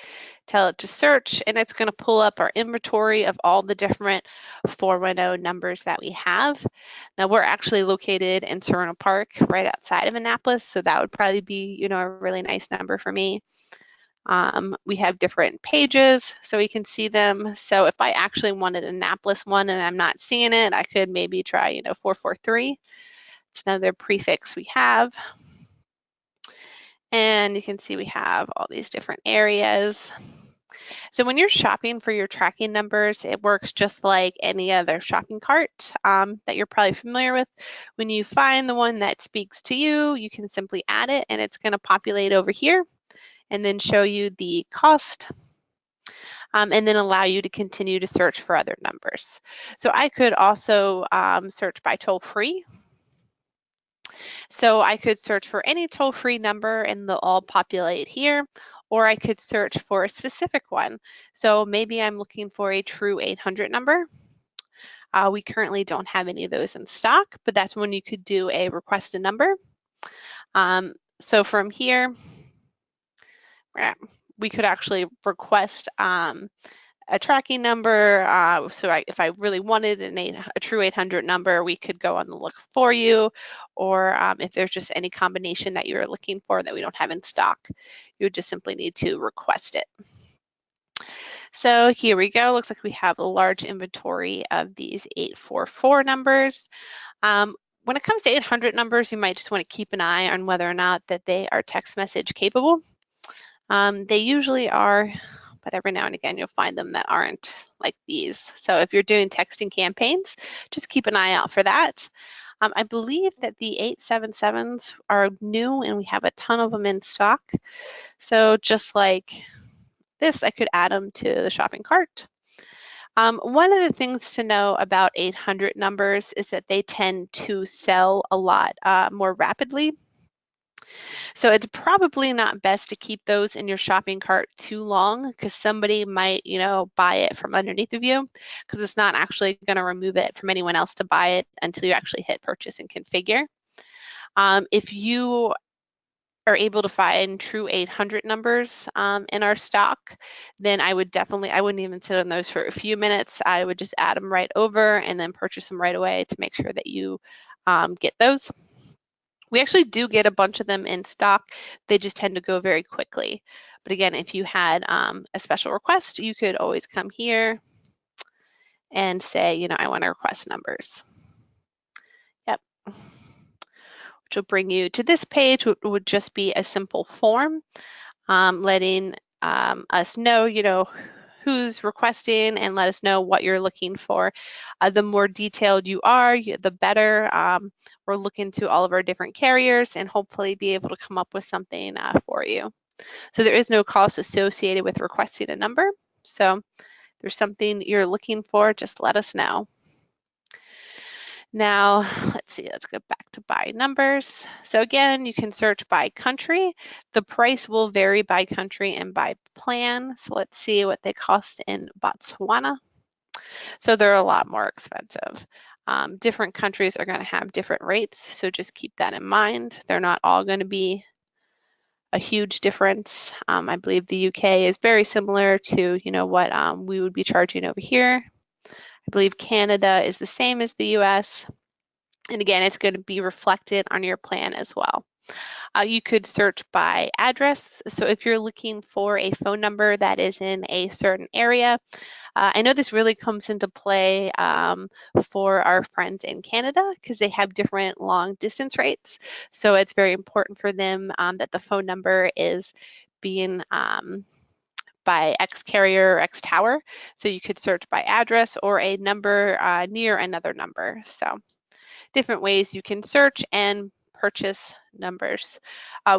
tell it to search, and it's going to pull up our inventory of all the different 410 numbers that we have. Now we're actually located in Serena Park, right outside of Annapolis, so that would probably be, a really nice number for me. We have different pages so we can see them. So if I actually wanted an Annapolis one and I'm not seeing it, I could maybe try, 443. It's another prefix we have. And you can see we have all these different areas. So when you're shopping for your tracking numbers, it works just like any other shopping cart that you're probably familiar with. When you find the one that speaks to you, you can simply add it and it's going to populate over here and then show you the cost and then allow you to continue to search for other numbers. So I could also search by toll free. So I could search for any toll-free number and they'll all populate here, or I could search for a specific one. So maybe I'm looking for a true 800 number. We currently don't have any of those in stock, but that's when you could do a request a number. So from here, we could actually request a tracking number. If I really wanted a true 800 number, we could go on the look for you, or if there's just any combination that you're looking for that we don't have in stock, you would just simply need to request it. So here we go. Looks like we have a large inventory of these 844 numbers. When it comes to 800 numbers, you might just want to keep an eye on whether or not that they are text message capable. They usually are, but every now and again you'll find them that aren't, like these. So if you're doing texting campaigns, just keep an eye out for that. I believe that the 877s are new and we have a ton of them in stock. So just like this, I could add them to the shopping cart. One of the things to know about 800 numbers is that they tend to sell a lot more rapidly. So it's probably not best to keep those in your shopping cart too long because somebody might, buy it from underneath of you because it's not actually going to remove it from anyone else to buy it until you actually hit purchase and configure. If you are able to find true 800 numbers in our stock, then I wouldn't even sit on those for a few minutes. I would just add them right over and then purchase them right away to make sure that you get those. We actually do get a bunch of them in stock. They just tend to go very quickly. But again, if you had a special request, you could always come here and say, I want to request numbers. Yep. Which will bring you to this page, which would just be a simple form letting us know, who's requesting and let us know what you're looking for. The more detailed you are, the better. We'll look into all of our different carriers and hopefully be able to come up with something for you. So there is no cost associated with requesting a number. So if there's something you're looking for, just let us know. Now, let's see, let's go back to buy numbers. So again, you can search by country. The price will vary by country and by plan. So let's see what they cost in Botswana. So they're a lot more expensive. Different countries are going to have different rates, so just keep that in mind. They're not all going to be a huge difference. I believe the UK is very similar to, what we would be charging over here. I believe Canada is the same as the US. And again, it's going to be reflected on your plan as well. You could search by address. So if you're looking for a phone number that is in a certain area, I know this really comes into play for our friends in Canada because they have different long distance rates. So it's very important for them that the phone number is being by X carrier or X tower. So you could search by address or a number near another number. So different ways you can search and purchase numbers.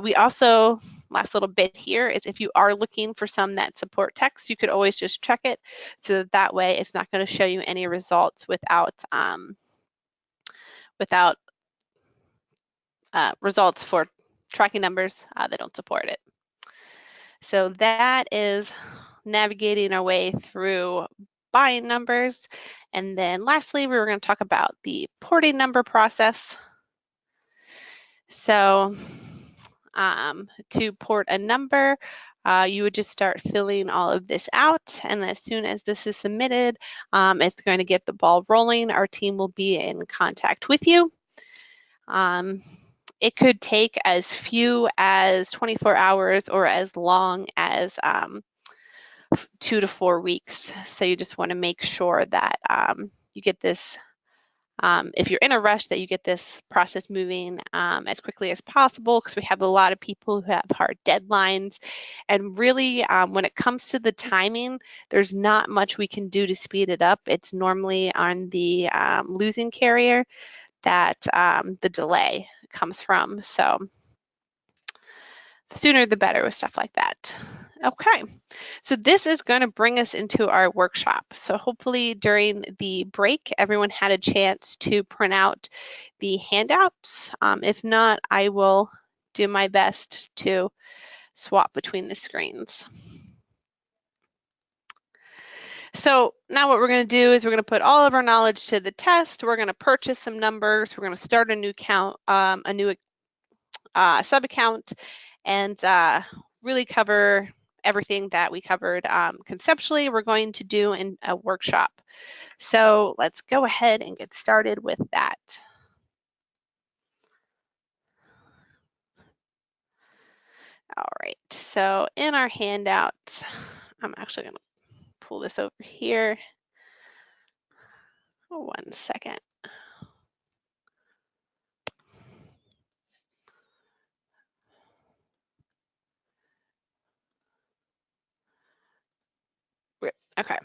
We also, last little bit here, is if you are looking for some that support text, you could always just check it so that way it's not going to show you any results without results for tracking numbers that don't support it. So that is navigating our way through buying numbers. And then lastly, we were going to talk about the porting number process. So to port a number, you would just start filling all of this out, and as soon as this is submitted, it's going to get the ball rolling. Our team will be in contact with you. It could take as few as 24 hours or as long as 2 to 4 weeks. So you just want to make sure that you get this, if you're in a rush, that you get this process moving as quickly as possible, because we have a lot of people who have hard deadlines. And really, when it comes to the timing, there's not much we can do to speed it up. It's normally on the losing carrier that the delay comes from. So the sooner the better with stuff like that. Okay, so this is going to bring us into our workshop. So hopefully during the break, everyone had a chance to print out the handouts. If not, I will do my best to swap between the screens. So now what we're going to do is we're going to put all of our knowledge to the test. We're going to purchase some numbers. We're going to start a new account, a new sub account, and really cover everything that we covered conceptually. We're going to do in a workshop. So let's go ahead and get started with that. All right, so in our handouts, I'm actually going to pull this over here. Oh, 1 second. Okay.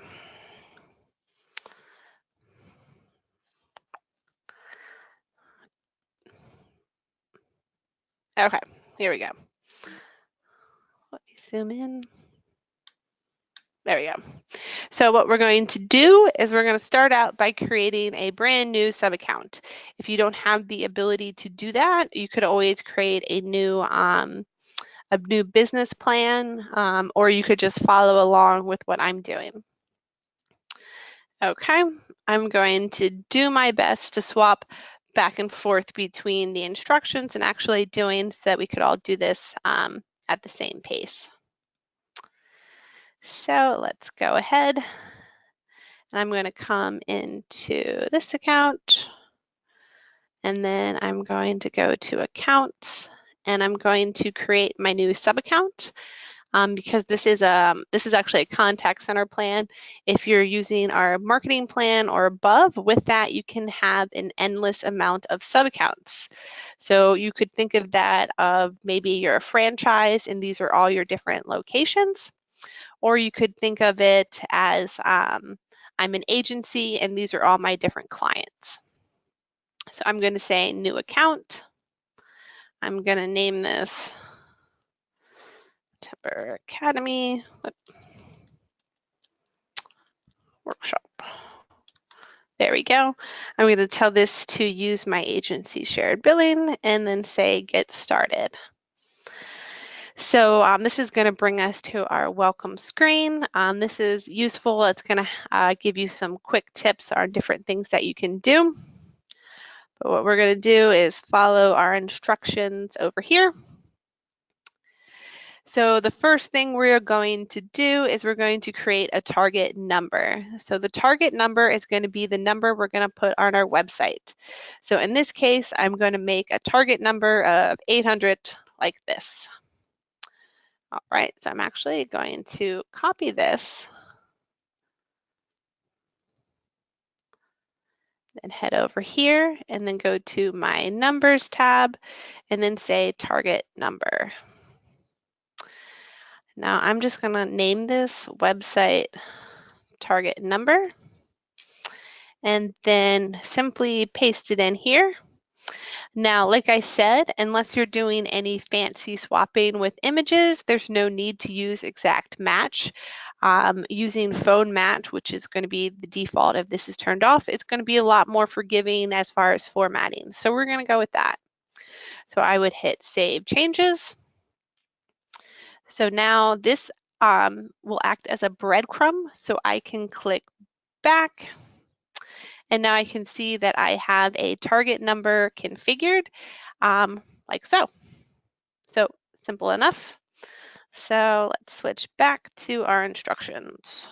Okay, here we go. Let me zoom in. There we go. So what we're going to do is we're going to start out by creating a brand new sub-account. If you don't have the ability to do that, you could always create a new business plan, or you could just follow along with what I'm doing. Okay, I'm going to do my best to swap back and forth between the instructions and actually doing so that we could all do this at the same pace. So let's go ahead. And I'm going to come into this account, and then I'm going to go to accounts, and I'm going to create my new sub-account. Because this is actually a contact center plan. If you're using our marketing plan or above, with that you can have an endless amount of sub-accounts. So you could think of that of maybe you're a franchise and these are all your different locations, or you could think of it as I'm an agency and these are all my different clients. So I'm going to say new account. I'm going to name this Temper Academy Workshop. There we go. I'm going to tell this to use my agency shared billing and then say get started. So this is going to bring us to our welcome screen. This is useful. It's going to give you some quick tips on different things that you can do. But what we're going to do is follow our instructions over here. So the first thing we're going to do is we're going to create a target number. So the target number is going to be the number we're going to put on our website. So in this case, I'm going to make a target number of 800 like this. All right, so I'm actually going to copy this and head over here and then go to my numbers tab and then say target number. Now I'm just going to name this website target number and then simply paste it in here. Now, like I said, unless you're doing any fancy swapping with images, there's no need to use exact match. Using phone match, which is going to be the default if this is turned off, it's going to be a lot more forgiving as far as formatting. So we're going to go with that. So I would hit save changes. So now this will act as a breadcrumb. So I can click back. And now I can see that I have a target number configured like so. So simple enough. So let's switch back to our instructions.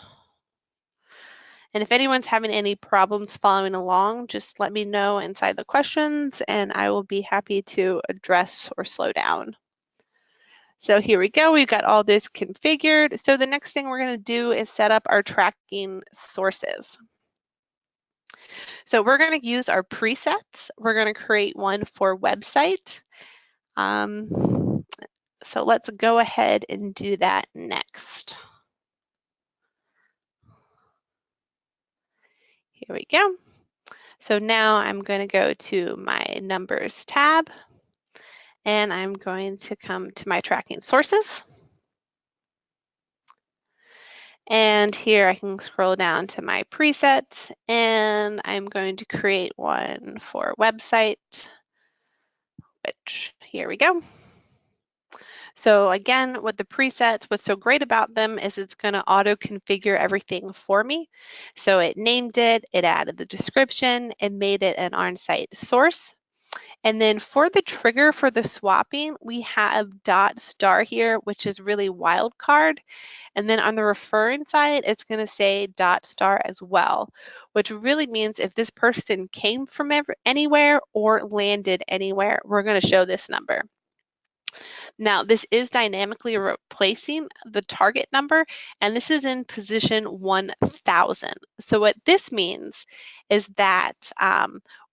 And if anyone's having any problems following along, just let me know inside the questions and I will be happy to address or slow down. So here we go, we've got all this configured. So the next thing we're going to do is set up our tracking sources. So we're going to use our presets. We're going to create one for website. So let's go ahead and do that next. Here we go. So now I'm going to go to my numbers tab and I'm going to come to my tracking sources. And here I can scroll down to my presets and I'm going to create one for website, which here we go. So again, with the presets, what's so great about them is it's going to auto configure everything for me. So it named it, it added the description, it made it an on-site source. And then for the trigger for the swapping, we have .star here, which is really wildcard. And then on the referring side, it's going to say .star as well, which really means if this person came from anywhere or landed anywhere, we're going to show this number. Now, this is dynamically replacing the target number, and this is in position 1000. So what this means is that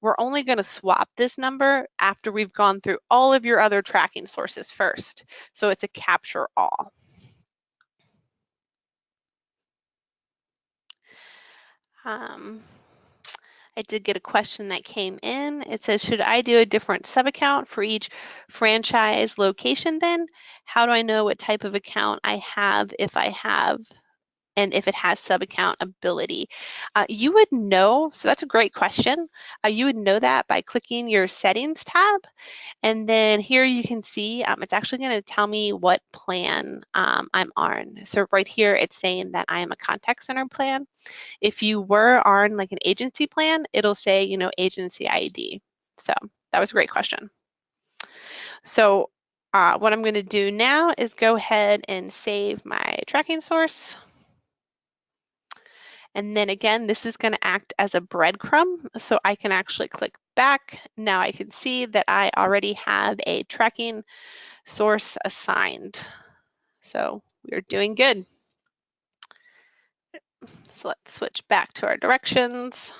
we're only going to swap this number after we've gone through all of your other tracking sources first. So it's a capture all. I did get a question that came in. It says, should I do a different sub-account for each franchise location then? How do I know what type of account I have if I have, and if it has sub-account ability? You would know, so that's a great question. You would know that by clicking your settings tab. And then here you can see, it's actually going to tell me what plan I'm on. So right here, it's saying that I am a contact center plan. If you were on like an agency plan, it'll say, you know, agency ID. So that was a great question. So what I'm going to do now is go ahead and save my tracking source. And then again, this is going to act as a breadcrumb. So I can actually click back. Now I can see that I already have a tracking source assigned. So we're doing good. So let's switch back to our directions.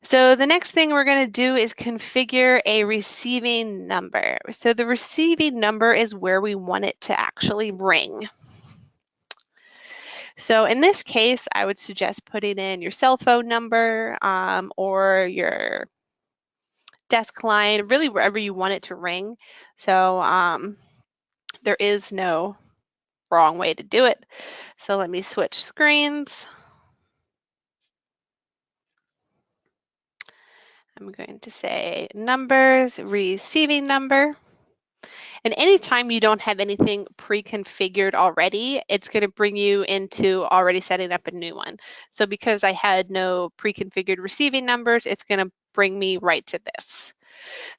So the next thing we're going to do is configure a receiving number. So the receiving number is where we want it to actually ring. So in this case, I would suggest putting in your cell phone number or your desk line, really wherever you want it to ring. So there is no wrong way to do it. So let me switch screens. I'm going to say numbers, receiving number. And anytime you don't have anything pre-configured already, it's going to bring you into already setting up a new one. So because I had no pre-configured receiving numbers, it's going to bring me right to this.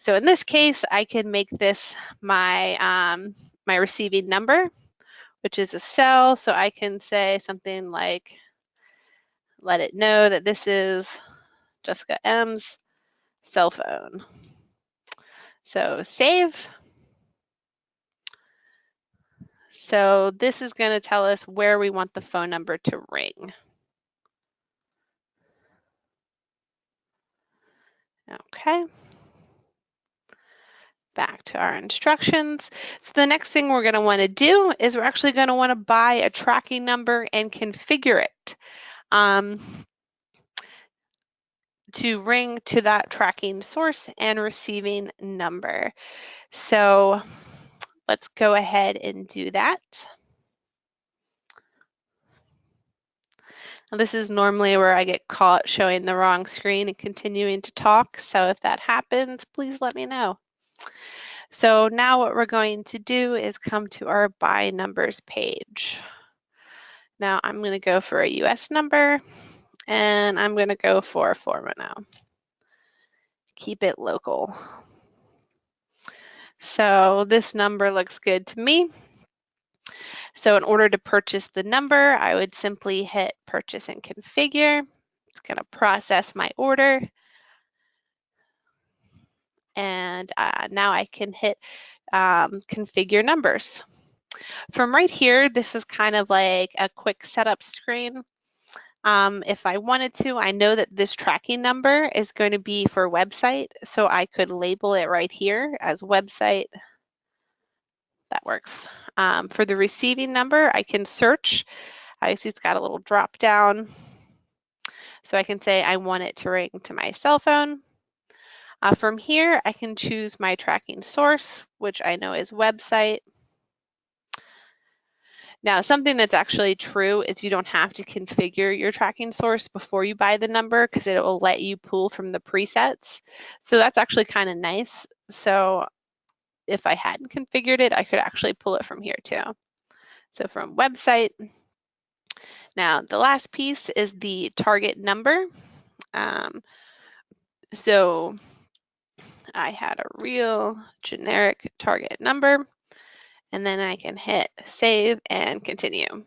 So in this case, I can make this my, my receiving number, which is a cell. So I can say something like, let it know that this is Jessica M's cell phone. So save. So this is going to tell us where we want the phone number to ring. Okay. Back to our instructions. So the next thing we're going to want to do is we're actually going to want to buy a tracking number and configure it to ring to that tracking source and receiving number. So let's go ahead and do that. Now, this is normally where I get caught showing the wrong screen and continuing to talk. So if that happens, please let me know. So now what we're going to do is come to our by numbers page. Now I'm going to go for a US number and I'm going to go for 410. Keep it local. So this number looks good to me. So in order to purchase the number, I would simply hit purchase and configure. It's going to process my order. And now I can hit configure numbers. From right here, this is kind of like a quick setup screen. If I wanted to, I know that this tracking number is going to be for website, so I could label it right here as website. That works. For the receiving number, I can search. I see it's got a little drop down. So I can say I want it to ring to my cell phone. From here, I can choose my tracking source, which I know is website. Now, something that's actually true is you don't have to configure your tracking source before you buy the number because it will let you pull from the presets. So that's actually kind of nice. So if I hadn't configured it, I could actually pull it from here too. So from website. Now, the last piece is the target number. So I had a real generic target number, and then I can hit save and continue.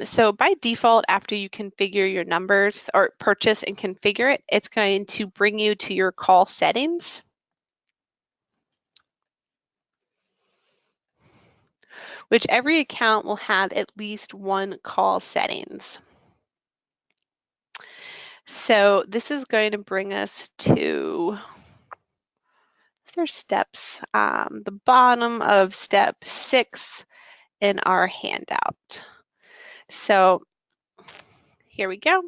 So by default, after you configure your numbers or purchase and configure it, it's going to bring you to your call settings. Which every account will have at least one call settings. So this is going to bring us to their steps, the bottom of step 6 in our handout. So here we go.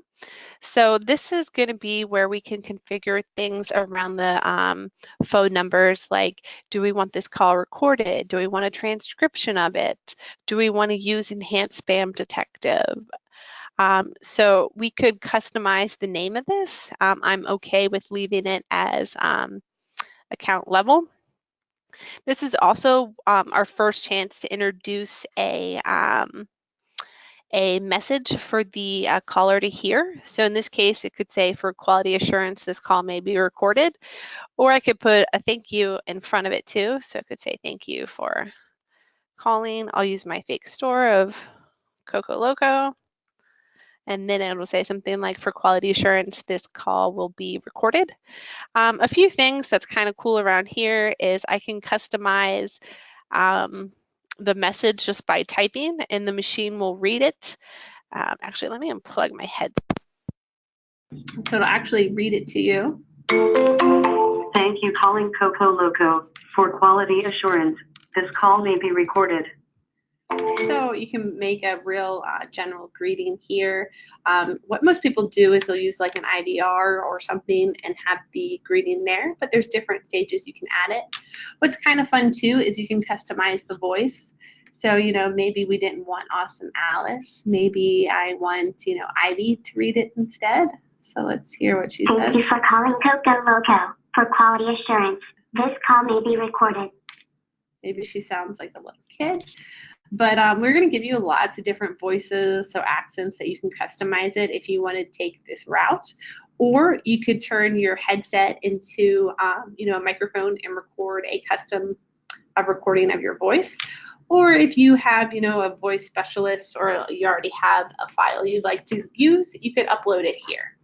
So this is going to be where we can configure things around the phone numbers, like do we want this call recorded? Do we want a transcription of it? Do we want to use enhanced spam detective? So we could customize the name of this. I'm okay with leaving it as account level. This is also our first chance to introduce a message for the caller to hear. So in this case, it could say, for quality assurance, this call may be recorded, or I could put a thank you in front of it too. So it could say, thank you for calling. I'll use my fake store of Coco Loco. And then it will say something like, for quality assurance, this call will be recorded. A few things that's kind of cool around here is I can customize the message just by typing, and the machine will read it. Actually, let me unplug my head. So it'll actually read it to you. Thank you calling Coco Loco. For quality assurance, this call may be recorded. So you can make a real general greeting here. What most people do is they'll use like an IVR or something and have the greeting there, but there's different stages you can add it. What's kind of fun too is you can customize the voice. So, maybe we didn't want Awesome Alice. Maybe I want, Ivy to read it instead. So let's hear what she says. Thank you for calling Coco Loco. For quality assurance, this call may be recorded. Maybe she sounds like a little kid. But we're going to give you lots of different voices, so accents, that you can customize it if you want to take this route. Or you could turn your headset into, a microphone and record a custom recording of your voice. Or if you have, a voice specialist, or you already have a file you'd like to use, you could upload it here.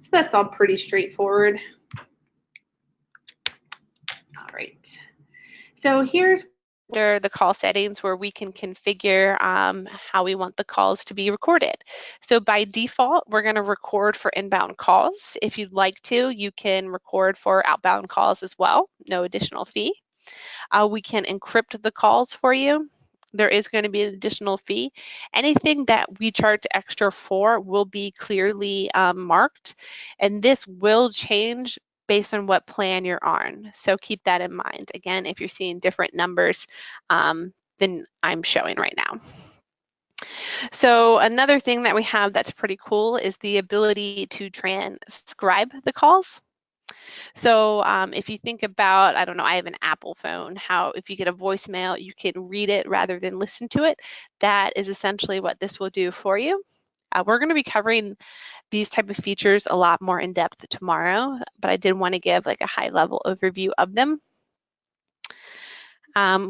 So that's all pretty straightforward. All right. So here's under the call settings where we can configure how we want the calls to be recorded. So by default, we're going to record for inbound calls. If you'd like to, you can record for outbound calls as well, no additional fee. We can encrypt the calls for you. There is going to be an additional fee. Anything that we charge extra for will be clearly marked, and this will change based on what plan you're on. So keep that in mind. Again, if you're seeing different numbers than I'm showing right now. So another thing that we have that's pretty cool is the ability to transcribe the calls. So if you think about, I don't know, I have an Apple phone, how if you get a voicemail, you can read it rather than listen to it. That is essentially what this will do for you. We're going to be covering these type of features a lot more in depth tomorrow, but I did want to give like a high level overview of them.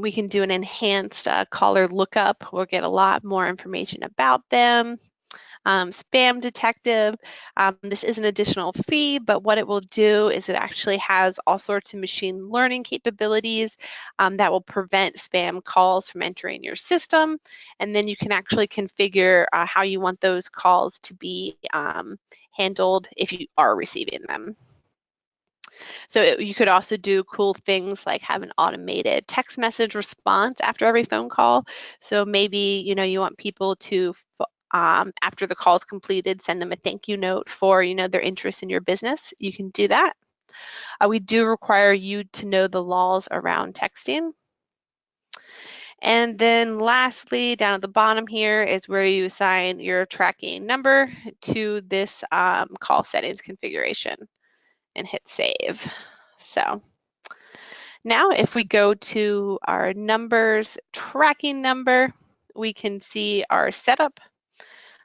We can do an enhanced caller lookup. We'll get a lot more information about them. Spam detective, this is an additional fee, but what it will do is it actually has all sorts of machine learning capabilities that will prevent spam calls from entering your system. And then you can actually configure how you want those calls to be handled if you are receiving them. So you could also do cool things like have an automated text message response after every phone call. So maybe, you want people to after the call is completed, send them a thank you note for, their interest in your business. You can do that. We do require you to know the laws around texting. And then lastly, down at the bottom here is where you assign your tracking number to this call settings configuration and hit save. So now if we go to our numbers tracking number, we can see our setup.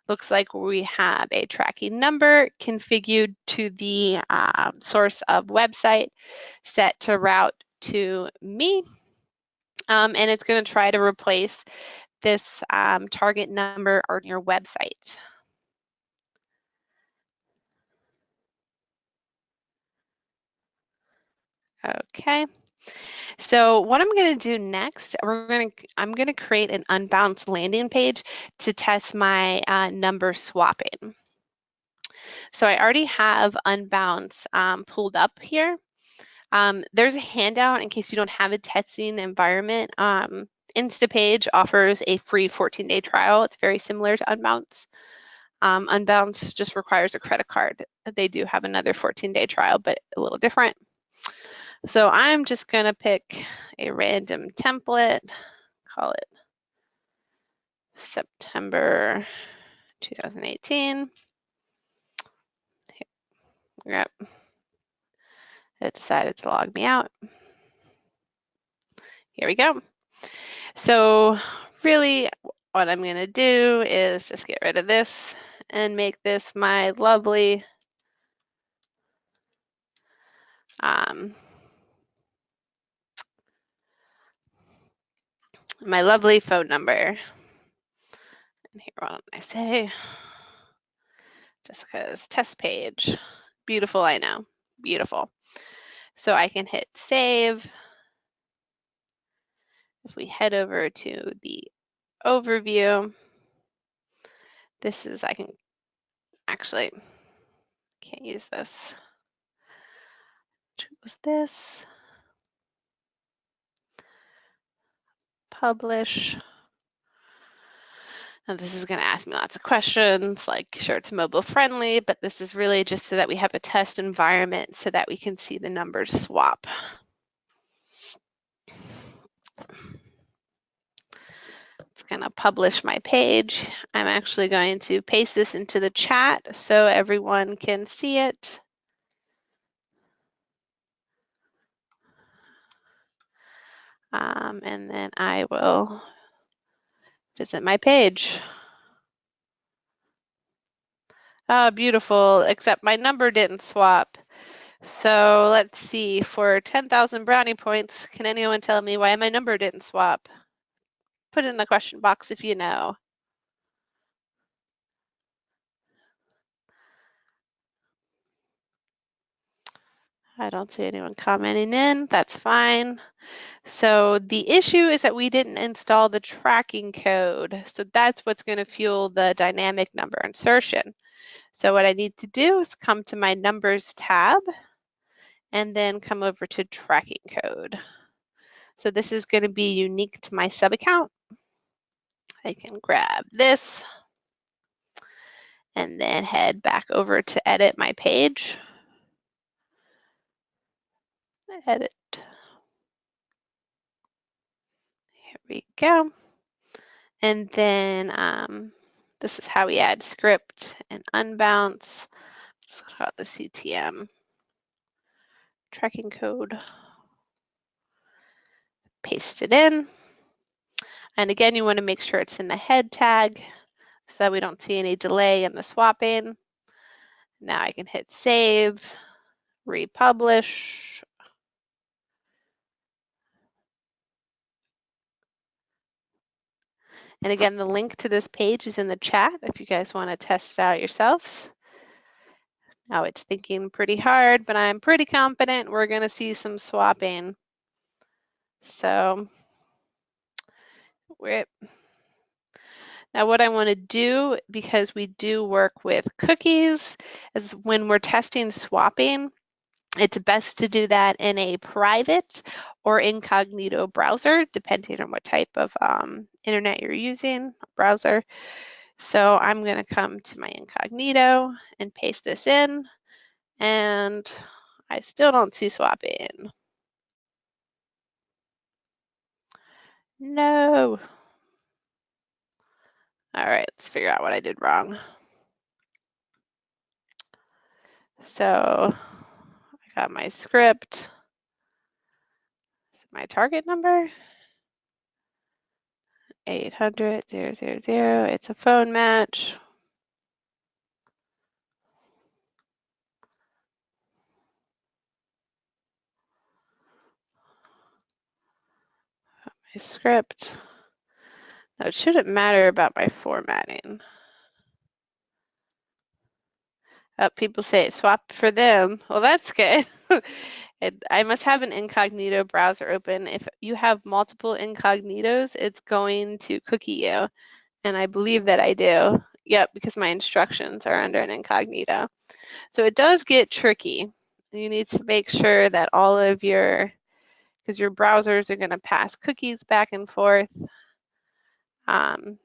Looks like we have a tracking number configured to the source of website set to route to me. And it's going to try to replace this target number on your website. Okay. So what I'm going to do next, I'm going to create an unbounced landing page to test my number swapping. So I already have unbounce pulled up here. There's a handout in case you don't have a testing environment Instapage offers a free 14-day trial. It's very similar to Unbounce. Unbounce just requires a credit card. They do have another 14-day trial, but a little different. So I'm just going to pick a random template, call it September 2018. Yep. It decided to log me out. Here we go. So really what I'm going to do is just get rid of this and make this my lovely phone number. And here, what don't I say? Jessica's test page. Beautiful, I know. Beautiful. So I can hit save. If we head over to the overview, this is, I can actually, can't use this. Choose this. Publish. And this is going to ask me lots of questions, like sure it's mobile friendly, but this is really just so that we have a test environment so that we can see the numbers swap. It's going to publish my page. I'm actually going to paste this into the chat so everyone can see it. And then I will visit my page. Oh, beautiful, except my number didn't swap. So let's see, for 10,000 brownie points, can anyone tell me why my number didn't swap? Put it in the question box if you know. I don't see anyone commenting in, that's fine. So the issue is that we didn't install the tracking code. So that's what's going to fuel the dynamic number insertion. So what I need to do is come to my numbers tab and then come over to tracking code. So this is going to be unique to my sub account. I can grab this and then head back over to edit my page. Edit. Here we go. And then this is how we add script and unbounce. Just call it the CTM tracking code. Paste it in. And again, you want to make sure it's in the head tag so that we don't see any delay in the swapping. Now I can hit save, republish. And again, the link to this page is in the chat if you guys want to test it out yourselves. Now it's thinking pretty hard, but I'm pretty confident we're going to see some swapping. So now what I want to do, because we do work with cookies, is when we're testing swapping, it's best to do that in a private or incognito browser, depending on what type of internet you're using, browser. So I'm going to come to my incognito and paste this in, and I still don't see swapping. No. All right, let's figure out what I did wrong. So I got my script. My target number, 800-000. It's a phone match. My script. Now it shouldn't matter about my formatting. Oh, people say it swapped for them. Well, that's good. I must have an incognito browser open. If you have multiple incognitos, it's going to cookie you. And I believe that I do. Yep, because my instructions are under an incognito. So it does get tricky. You need to make sure that all of your because your browsers are going to pass cookies back and forth. It's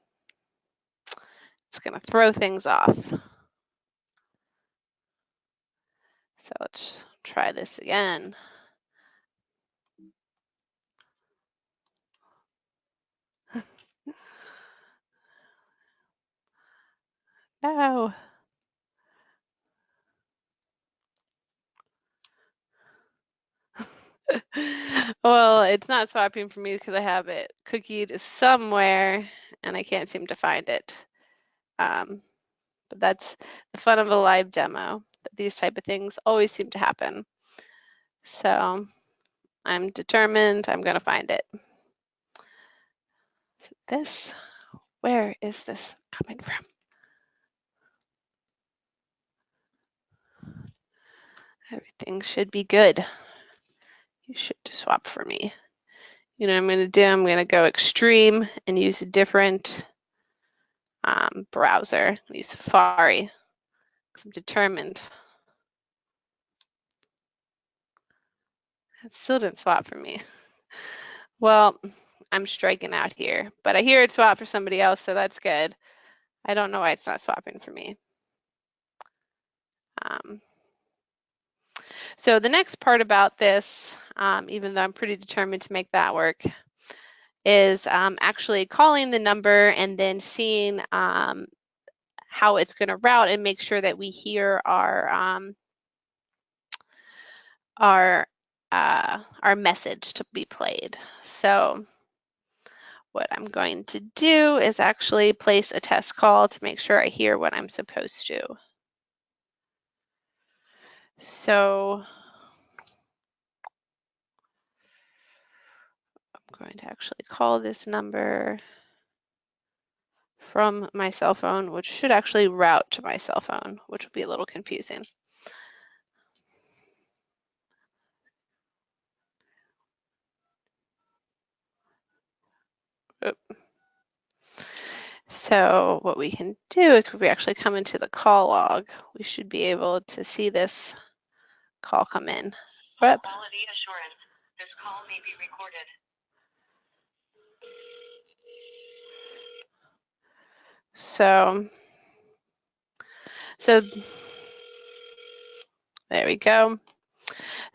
going to throw things off. So let's try this again. No. Well, it's not swapping for me because I have it cookied somewhere and I can't seem to find it. But that's the fun of a live demo. These type of things always seem to happen. So I'm determined I'm going to find it. This, where is this coming from? Everything should be good. You should swap for me. You know what I'm going to do? I'm going to go extreme and use a different browser. Use Safari because I'm determined. It still didn't swap for me. Well, I'm striking out here, but I hear it swap for somebody else, so that's good. I don't know why it's not swapping for me. So the next part about this, even though I'm pretty determined to make that work, is actually calling the number and then seeing how it's going to route and make sure that we hear our message to be played. So what I'm going to do is actually place a test call to make sure I hear what I'm supposed to. So I'm going to actually call this number from my cell phone, which should actually route to my cell phone, which will be a little confusing. Oop. So what we can do is if we actually come into the call log, we should be able to see this call come in. For quality assurance, this call may be recorded. So there we go.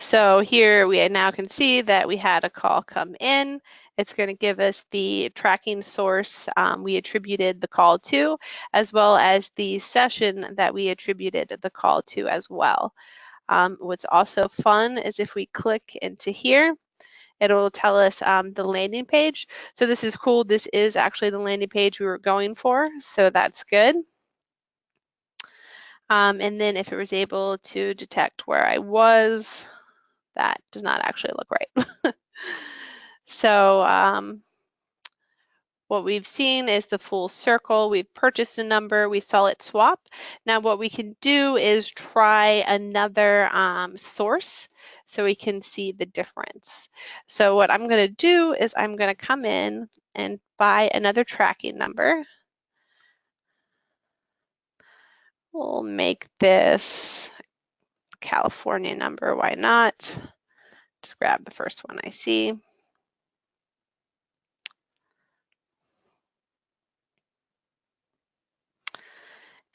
So here we now can see that we had a call come in. It's going to give us the tracking source we attributed the call to, as well as the session that we attributed the call to as well. What's also fun is if we click into here, it'll tell us the landing page. So this is cool. This is actually the landing page we were going for, so that's good. And then if it was able to detect where I was, that does not actually look right. So what we've seen is the full circle. We've purchased a number, we saw it swap. Now what we can do is try another source so we can see the difference. So what I'm going to do is I'm going to come in and buy another tracking number. We'll make this California number, why not? Just grab the first one I see.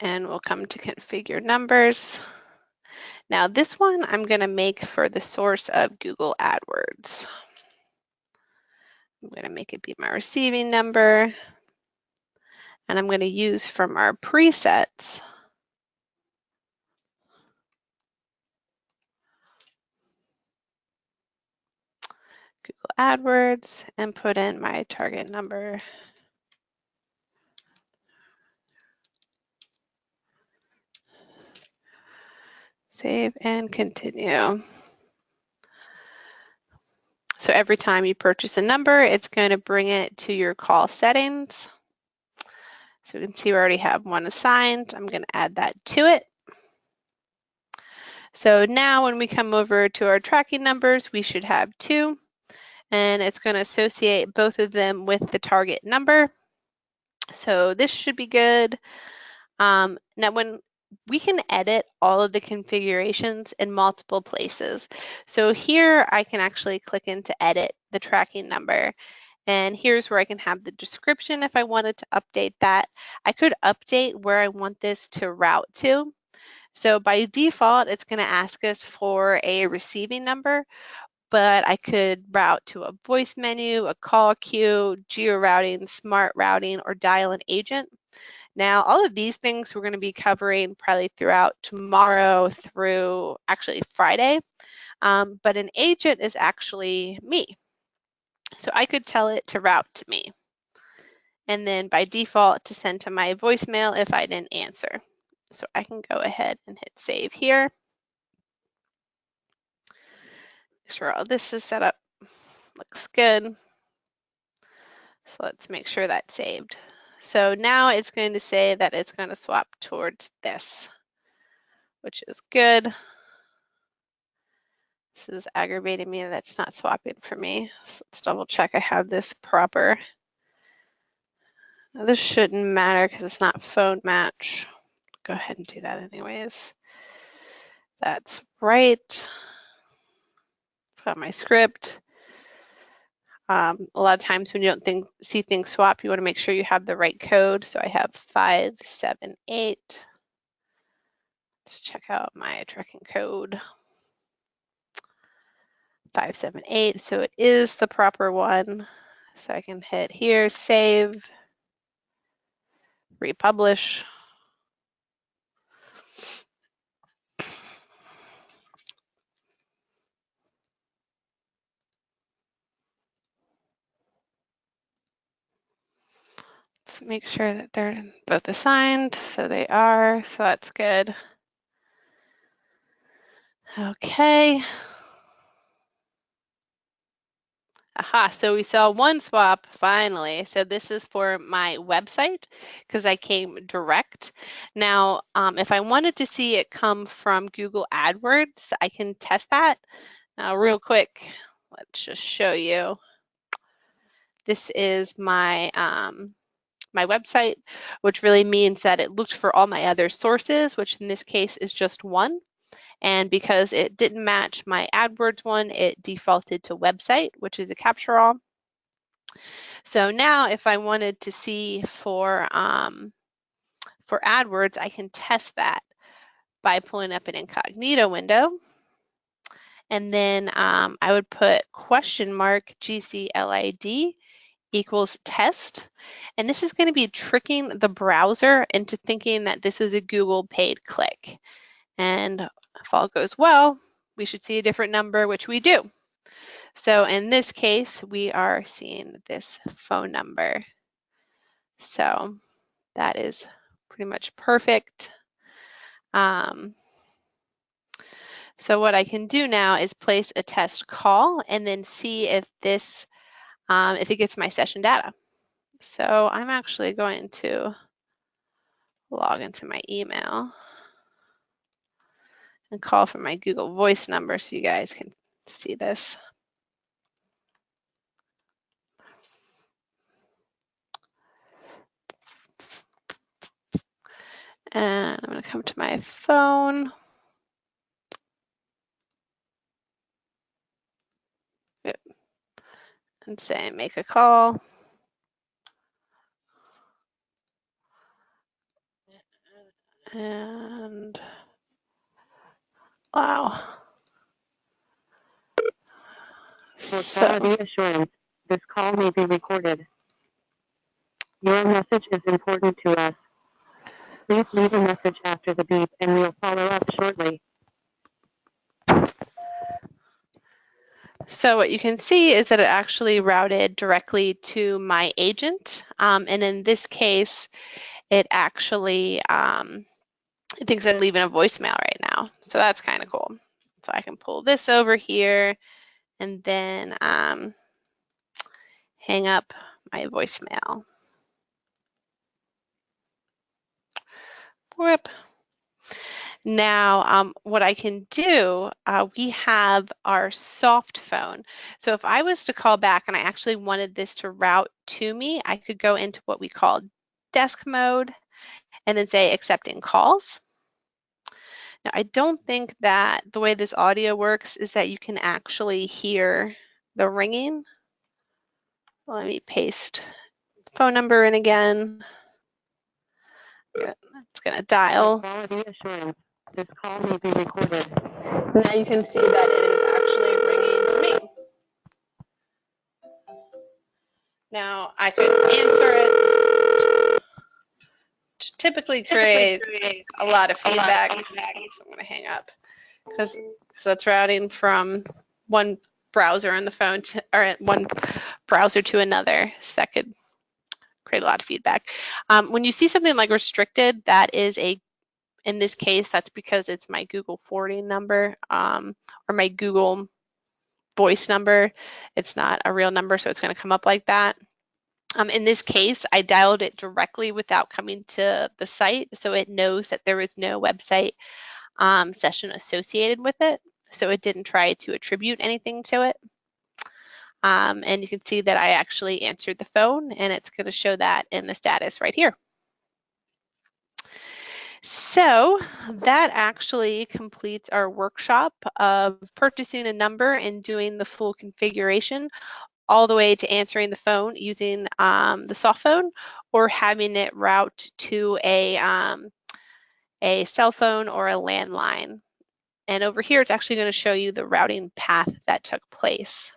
And we'll come to configure numbers. Now this one I'm going to make for the source of Google AdWords. I'm going to make it be my receiving number. And I'm going to use from our presets Google AdWords and put in my target number. Save and continue. So every time you purchase a number, it's going to bring it to your call settings. So you can see we already have one assigned. I'm going to add that to it. So now when we come over to our tracking numbers, we should have two, and it's going to associate both of them with the target number. So this should be good. Now when we can edit all of the configurations in multiple places. So here I can actually click into edit the tracking number. And here's where I can have the description if I wanted to update that. I could update where I want this to route to. So by default, it's going to ask us for a receiving number, but I could route to a voice menu, a call queue, geo-routing, smart routing, or dial an agent. Now, all of these things we're going to be covering probably throughout tomorrow through actually Friday, but an agent is actually me. So I could tell it to route to me, and then by default to send to my voicemail if I didn't answer. So I can go ahead and hit save here. Make sure all this is set up. Looks good. So let's make sure that's saved. So now it's going to say that it's going to swap towards this, which is good. This is aggravating me that it's not swapping for me. So let's double check I have this proper. Now this shouldn't matter because it's not phone match. Go ahead and do that anyways. That's right. It's got my script. A lot of times when you don't see things swap, you want to make sure you have the right code. So I have 578. Let's check out my tracking code. 578, so it is the proper one. So I can hit here, save, republish. Let's make sure that they're both assigned. So they are, so that's good. Okay. Aha, so we saw one swap finally. So this is for my website because I came direct. Now, if I wanted to see it come from Google AdWords, I can test that. Now, real quick, let's just show you. This is my my website, which really means that it looked for all my other sources, which in this case is just one. And because it didn't match my AdWords one, it defaulted to website, which is a capture-all. So now if I wanted to see for AdWords, I can test that by pulling up an incognito window. And then I would put $GCLID equals test. And this is going to be tricking the browser into thinking that this is a Google paid click. And if all goes well, we should see a different number, which we do. So in this case, we are seeing this phone number. So that is pretty much perfect. So what I can do now is place a test call and then see if this, if it gets my session data. So I'm actually going to log into my email and call from my Google Voice number so you guys can see this. And I'm going to come to my phone. And say make a call. And wow. For quality assurance, this call may be recorded. Your message is important to us. Please leave a message after the beep and we'll follow up shortly. So what you can see is that it actually routed directly to my agent. And in this case, it actually it thinks I'm leaving a voicemail right now. So that's kind of cool. So I can pull this over here and then hang up my voicemail. Whoop. Now, what I can do, we have our soft phone. So if I was to call back and I actually wanted this to route to me, I could go into what we call desk mode and then say accepting calls. Now, I don't think that the way this audio works is that you can actually hear the ringing. Let me paste phone number in again. It's going to dial. Quality assurance. This call may be recorded. Now you can see that it is actually ringing to me. Now I could answer it. Which typically creates a lot of feedback. So I'm going to hang up because that's routing from one browser on the phone to, or one browser to another. So that could create a lot of feedback. When you see something like restricted, that is in this case, that's because it's my Google forwarding number or my Google voice number. It's not a real number, so it's going to come up like that. In this case, I dialed it directly without coming to the site, so it knows that there was no website session associated with it, so it didn't try to attribute anything to it. And you can see that I actually answered the phone, and it's going to show that in the status right here. So that actually completes our workshop of purchasing a number and doing the full configuration, all the way to answering the phone using the soft phone or having it route to a cell phone or a landline. And over here, it's actually going to show you the routing path that took place.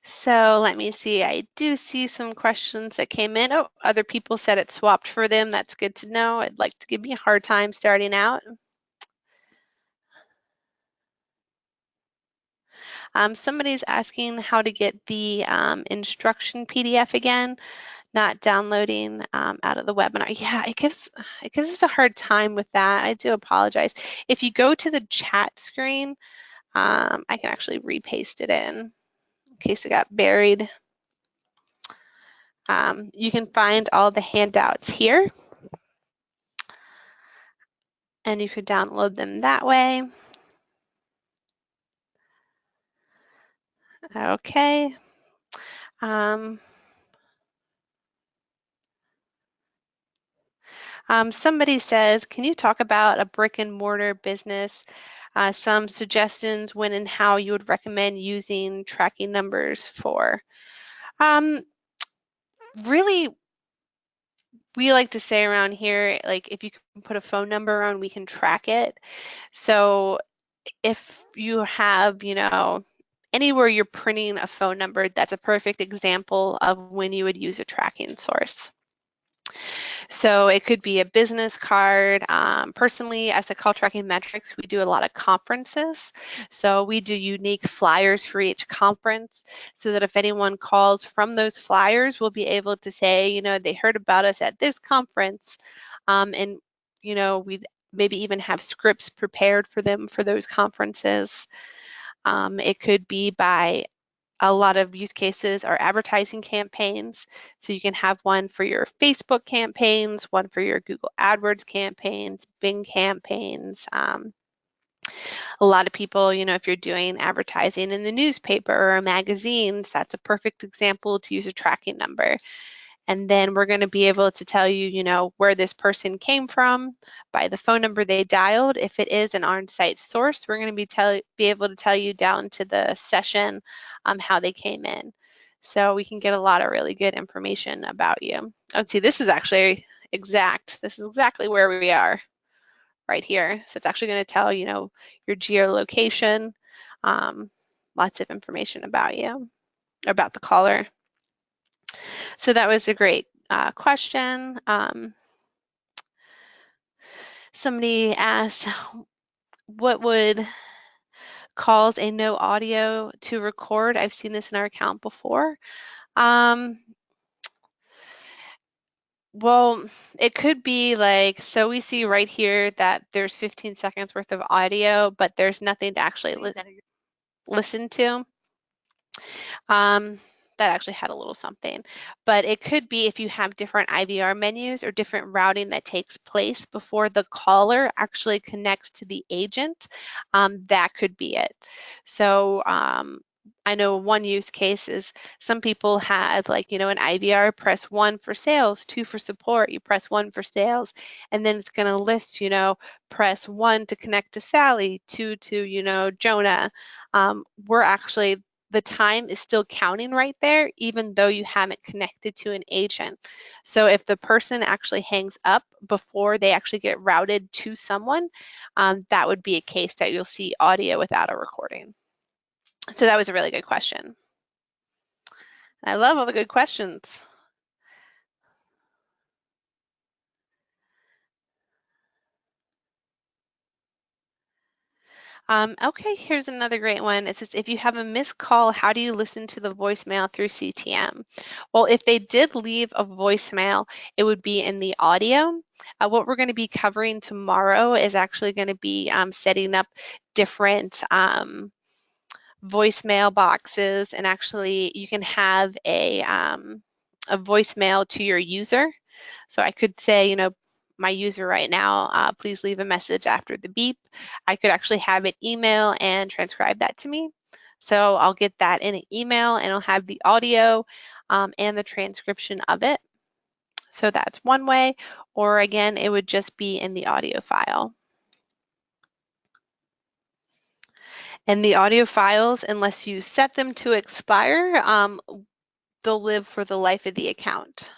So let me see, I do see some questions that came in. Oh, other people said it swapped for them. That's good to know. I'd like to give me a hard time starting out. Somebody's asking how to get the instruction PDF again, not downloading out of the webinar. Yeah, it gives us a hard time with that. I do apologize. If you go to the chat screen, I can actually repaste it in case it got buried. You can find all the handouts here, and you could download them that way. Okay. Somebody says, can you talk about a brick and mortar business? Some suggestions when and how you would recommend using tracking numbers for. Really, we like to say around here, like if you can put a phone number on, we can track it. So if you have, anywhere you're printing a phone number, that's a perfect example of when you would use a tracking source. So it could be a business card. Personally, as a call tracking metrics, we do a lot of conferences. So we do unique flyers for each conference so that if anyone calls from those flyers, we'll be able to say, they heard about us at this conference. And, we'd maybe even have scripts prepared for them for those conferences. It could be by a lot of use cases are advertising campaigns. So you can have one for your Facebook campaigns, one for your Google AdWords campaigns, Bing campaigns. A lot of people, if you're doing advertising in the newspaper or magazines, that's a perfect example to use a tracking number. And then we're going to be able to tell you, where this person came from by the phone number they dialed. If it is an on-site source, we're going to be able to tell you down to the session how they came in. So we can get a lot of really good information about you. Oh, see, this is actually exact. This is exactly where we are right here. So it's actually going to tell, your geolocation, lots of information about you, about the caller. So that was a great question. Somebody asked, what would cause a no audio to record? I've seen this in our account before. Well, it could be like, so we see right here that there's 15 seconds worth of audio, but there's nothing to actually listen to. That actually had a little something, but it could be if you have different IVR menus or different routing that takes place before the caller actually connects to the agent, that could be it. So I'm I know one use case is some people have like, an IVR, press 1 for sales, 2 for support, you press 1 for sales, and then it's going to list, press 1 to connect to Sally, 2 to, Jonah. We're actually, the time is still counting right there, even though you haven't connected to an agent. So if the person actually hangs up before they actually get routed to someone, that would be a case that you'll see audio without a recording. So that was a really good question. I love all the good questions. Okay, here's another great one. It says, if you have a missed call, how do you listen to the voicemail through CTM? Well, if they did leave a voicemail, it would be in the audio. What we're going to be covering tomorrow is actually going to be setting up different voicemail boxes, and actually you can have a voicemail to your user. So I could say, my user right now, please leave a message after the beep. I could actually have it email and transcribe that to me. So I'll get that in an email, and I'll have the audio and the transcription of it. So that's one way, or again, it would just be in the audio file. And the audio files, unless you set them to expire, they'll live for the life of the account.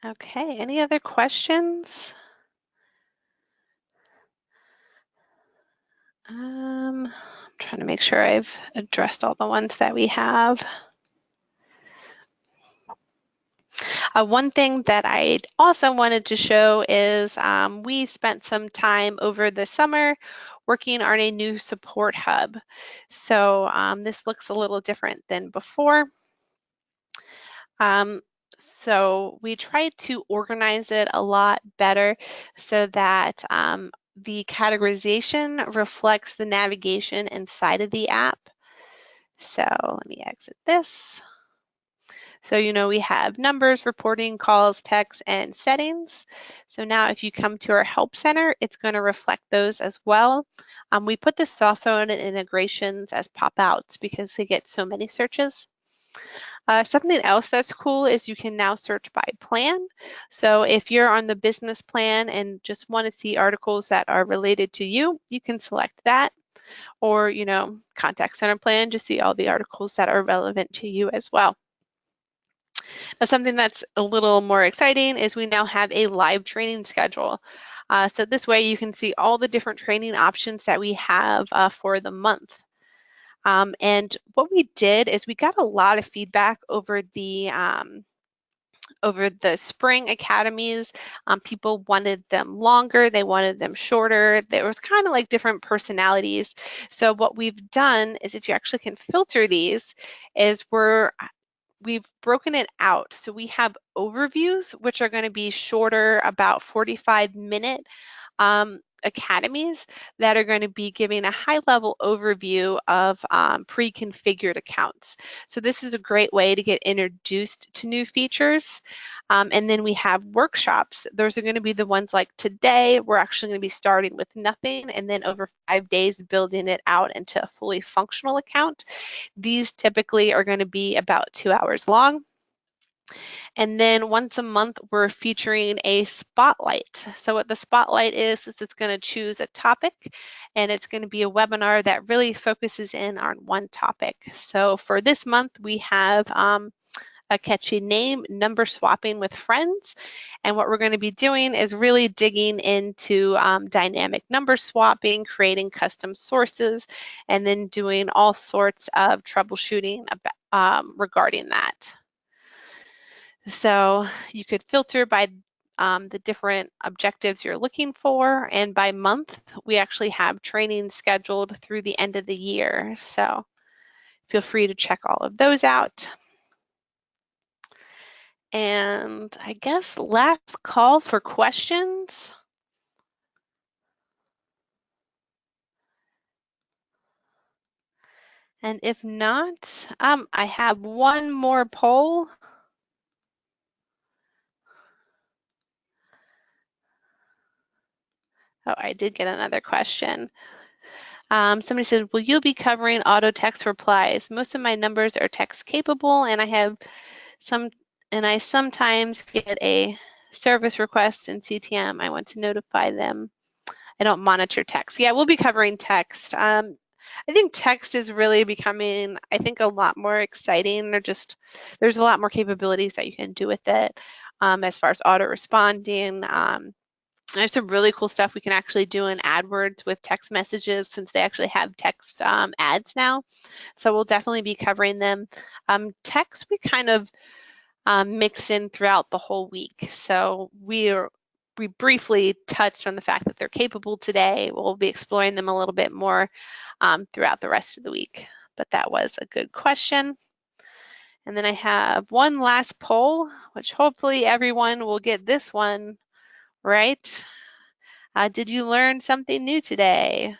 Okay, any other questions? I'm trying to make sure I've addressed all the ones that we have. One thing that I also wanted to show is we spent some time over the summer working on a new support hub. So this looks a little different than before. So we tried to organize it a lot better so that the categorization reflects the navigation inside of the app. So let me exit this. So, we have numbers, reporting, calls, text, and settings. So now if you come to our Help Center, it's going to reflect those as well. We put the cell phone and integrations as pop-outs because they get so many searches. Something else that's cool is you can now search by plan. So if you're on the business plan and just want to see articles that are related to you, you can select that. Or, contact center plan, just see all the articles that are relevant to you as well. Now, something that's a little more exciting is we now have a live training schedule. So this way you can see all the different training options that we have for the month. And what we did is we got a lot of feedback over the spring academies. People wanted them longer, they wanted them shorter. There was kind of like different personalities. So what we've done is, if you actually can filter these, is we've broken it out. So we have overviews, which are going to be shorter, about 45-minute academies that are going to be giving a high-level overview of pre-configured accounts. So this is a great way to get introduced to new features. And then we have workshops. Those are going to be the ones like today. We're actually going to be starting with nothing, and then over 5 days building it out into a fully functional account. These typically are going to be about 2 hours long. And then once a month, we're featuring a spotlight. So what the spotlight is it's going to choose a topic, and it's going to be a webinar that really focuses in on one topic. So for this month, we have a catchy name, number swapping with friends. And what we're going to be doing is really digging into dynamic number swapping, creating custom sources, and then doing all sorts of troubleshooting regarding that. So you could filter by the different objectives you're looking for, and by month, we actually have training scheduled through the end of the year. So feel free to check all of those out. And I guess last call for questions. And if not, I have one more poll. Oh, I did get another question. Somebody said, will you be covering auto text replies? Most of my numbers are text capable, and I sometimes get a service request in CTM. I want to notify them. I don't monitor text. Yeah, we'll be covering text. I think text is really becoming, I think, a lot more exciting. There's a lot more capabilities that you can do with it as far as auto responding. There's some really cool stuff we can actually do in AdWords with text messages, since they actually have text ads now. So we'll definitely be covering them. Text we kind of mix in throughout the whole week. So we briefly touched on the fact that they're capable today. We'll be exploring them a little bit more throughout the rest of the week. But that was a good question. And then I have one last poll, which hopefully everyone will get this one right. Did you learn something new today?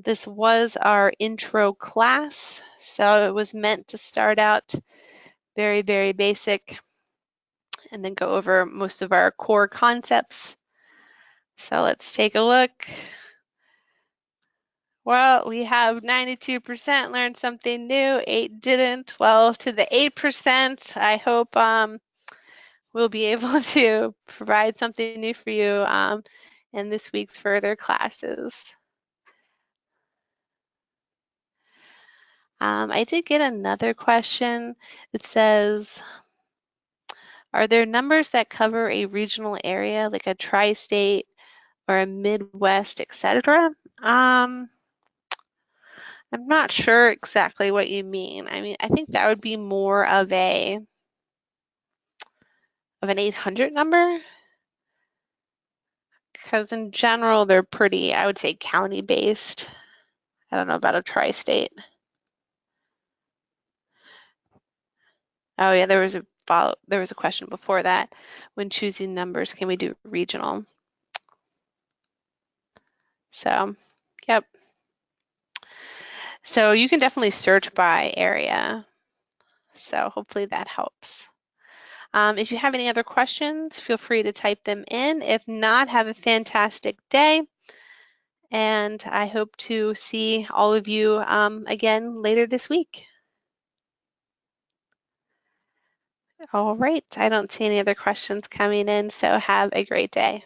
This was our intro class, so it was meant to start out very, very basic and then go over most of our core concepts. So let's take a look. Well, we have 92% learned something new, 8 didn't. Well, to the 8%, I hope we'll be able to provide something new for you in this week's further classes. I did get another question. It says, are there numbers that cover a regional area, like a tri-state or a Midwest, etc.? I'm not sure exactly what you mean. I mean, I think that would be more of an 800 number, because in general they're pretty, I would say, county-based. I don't know about a tri-state. Oh yeah, there was a question before that. When choosing numbers, can we do regional? So, yep. So you can definitely search by area. So hopefully that helps. If you have any other questions, feel free to type them in. If not, have a fantastic day. And I hope to see all of you again later this week. All right, I don't see any other questions coming in, so have a great day.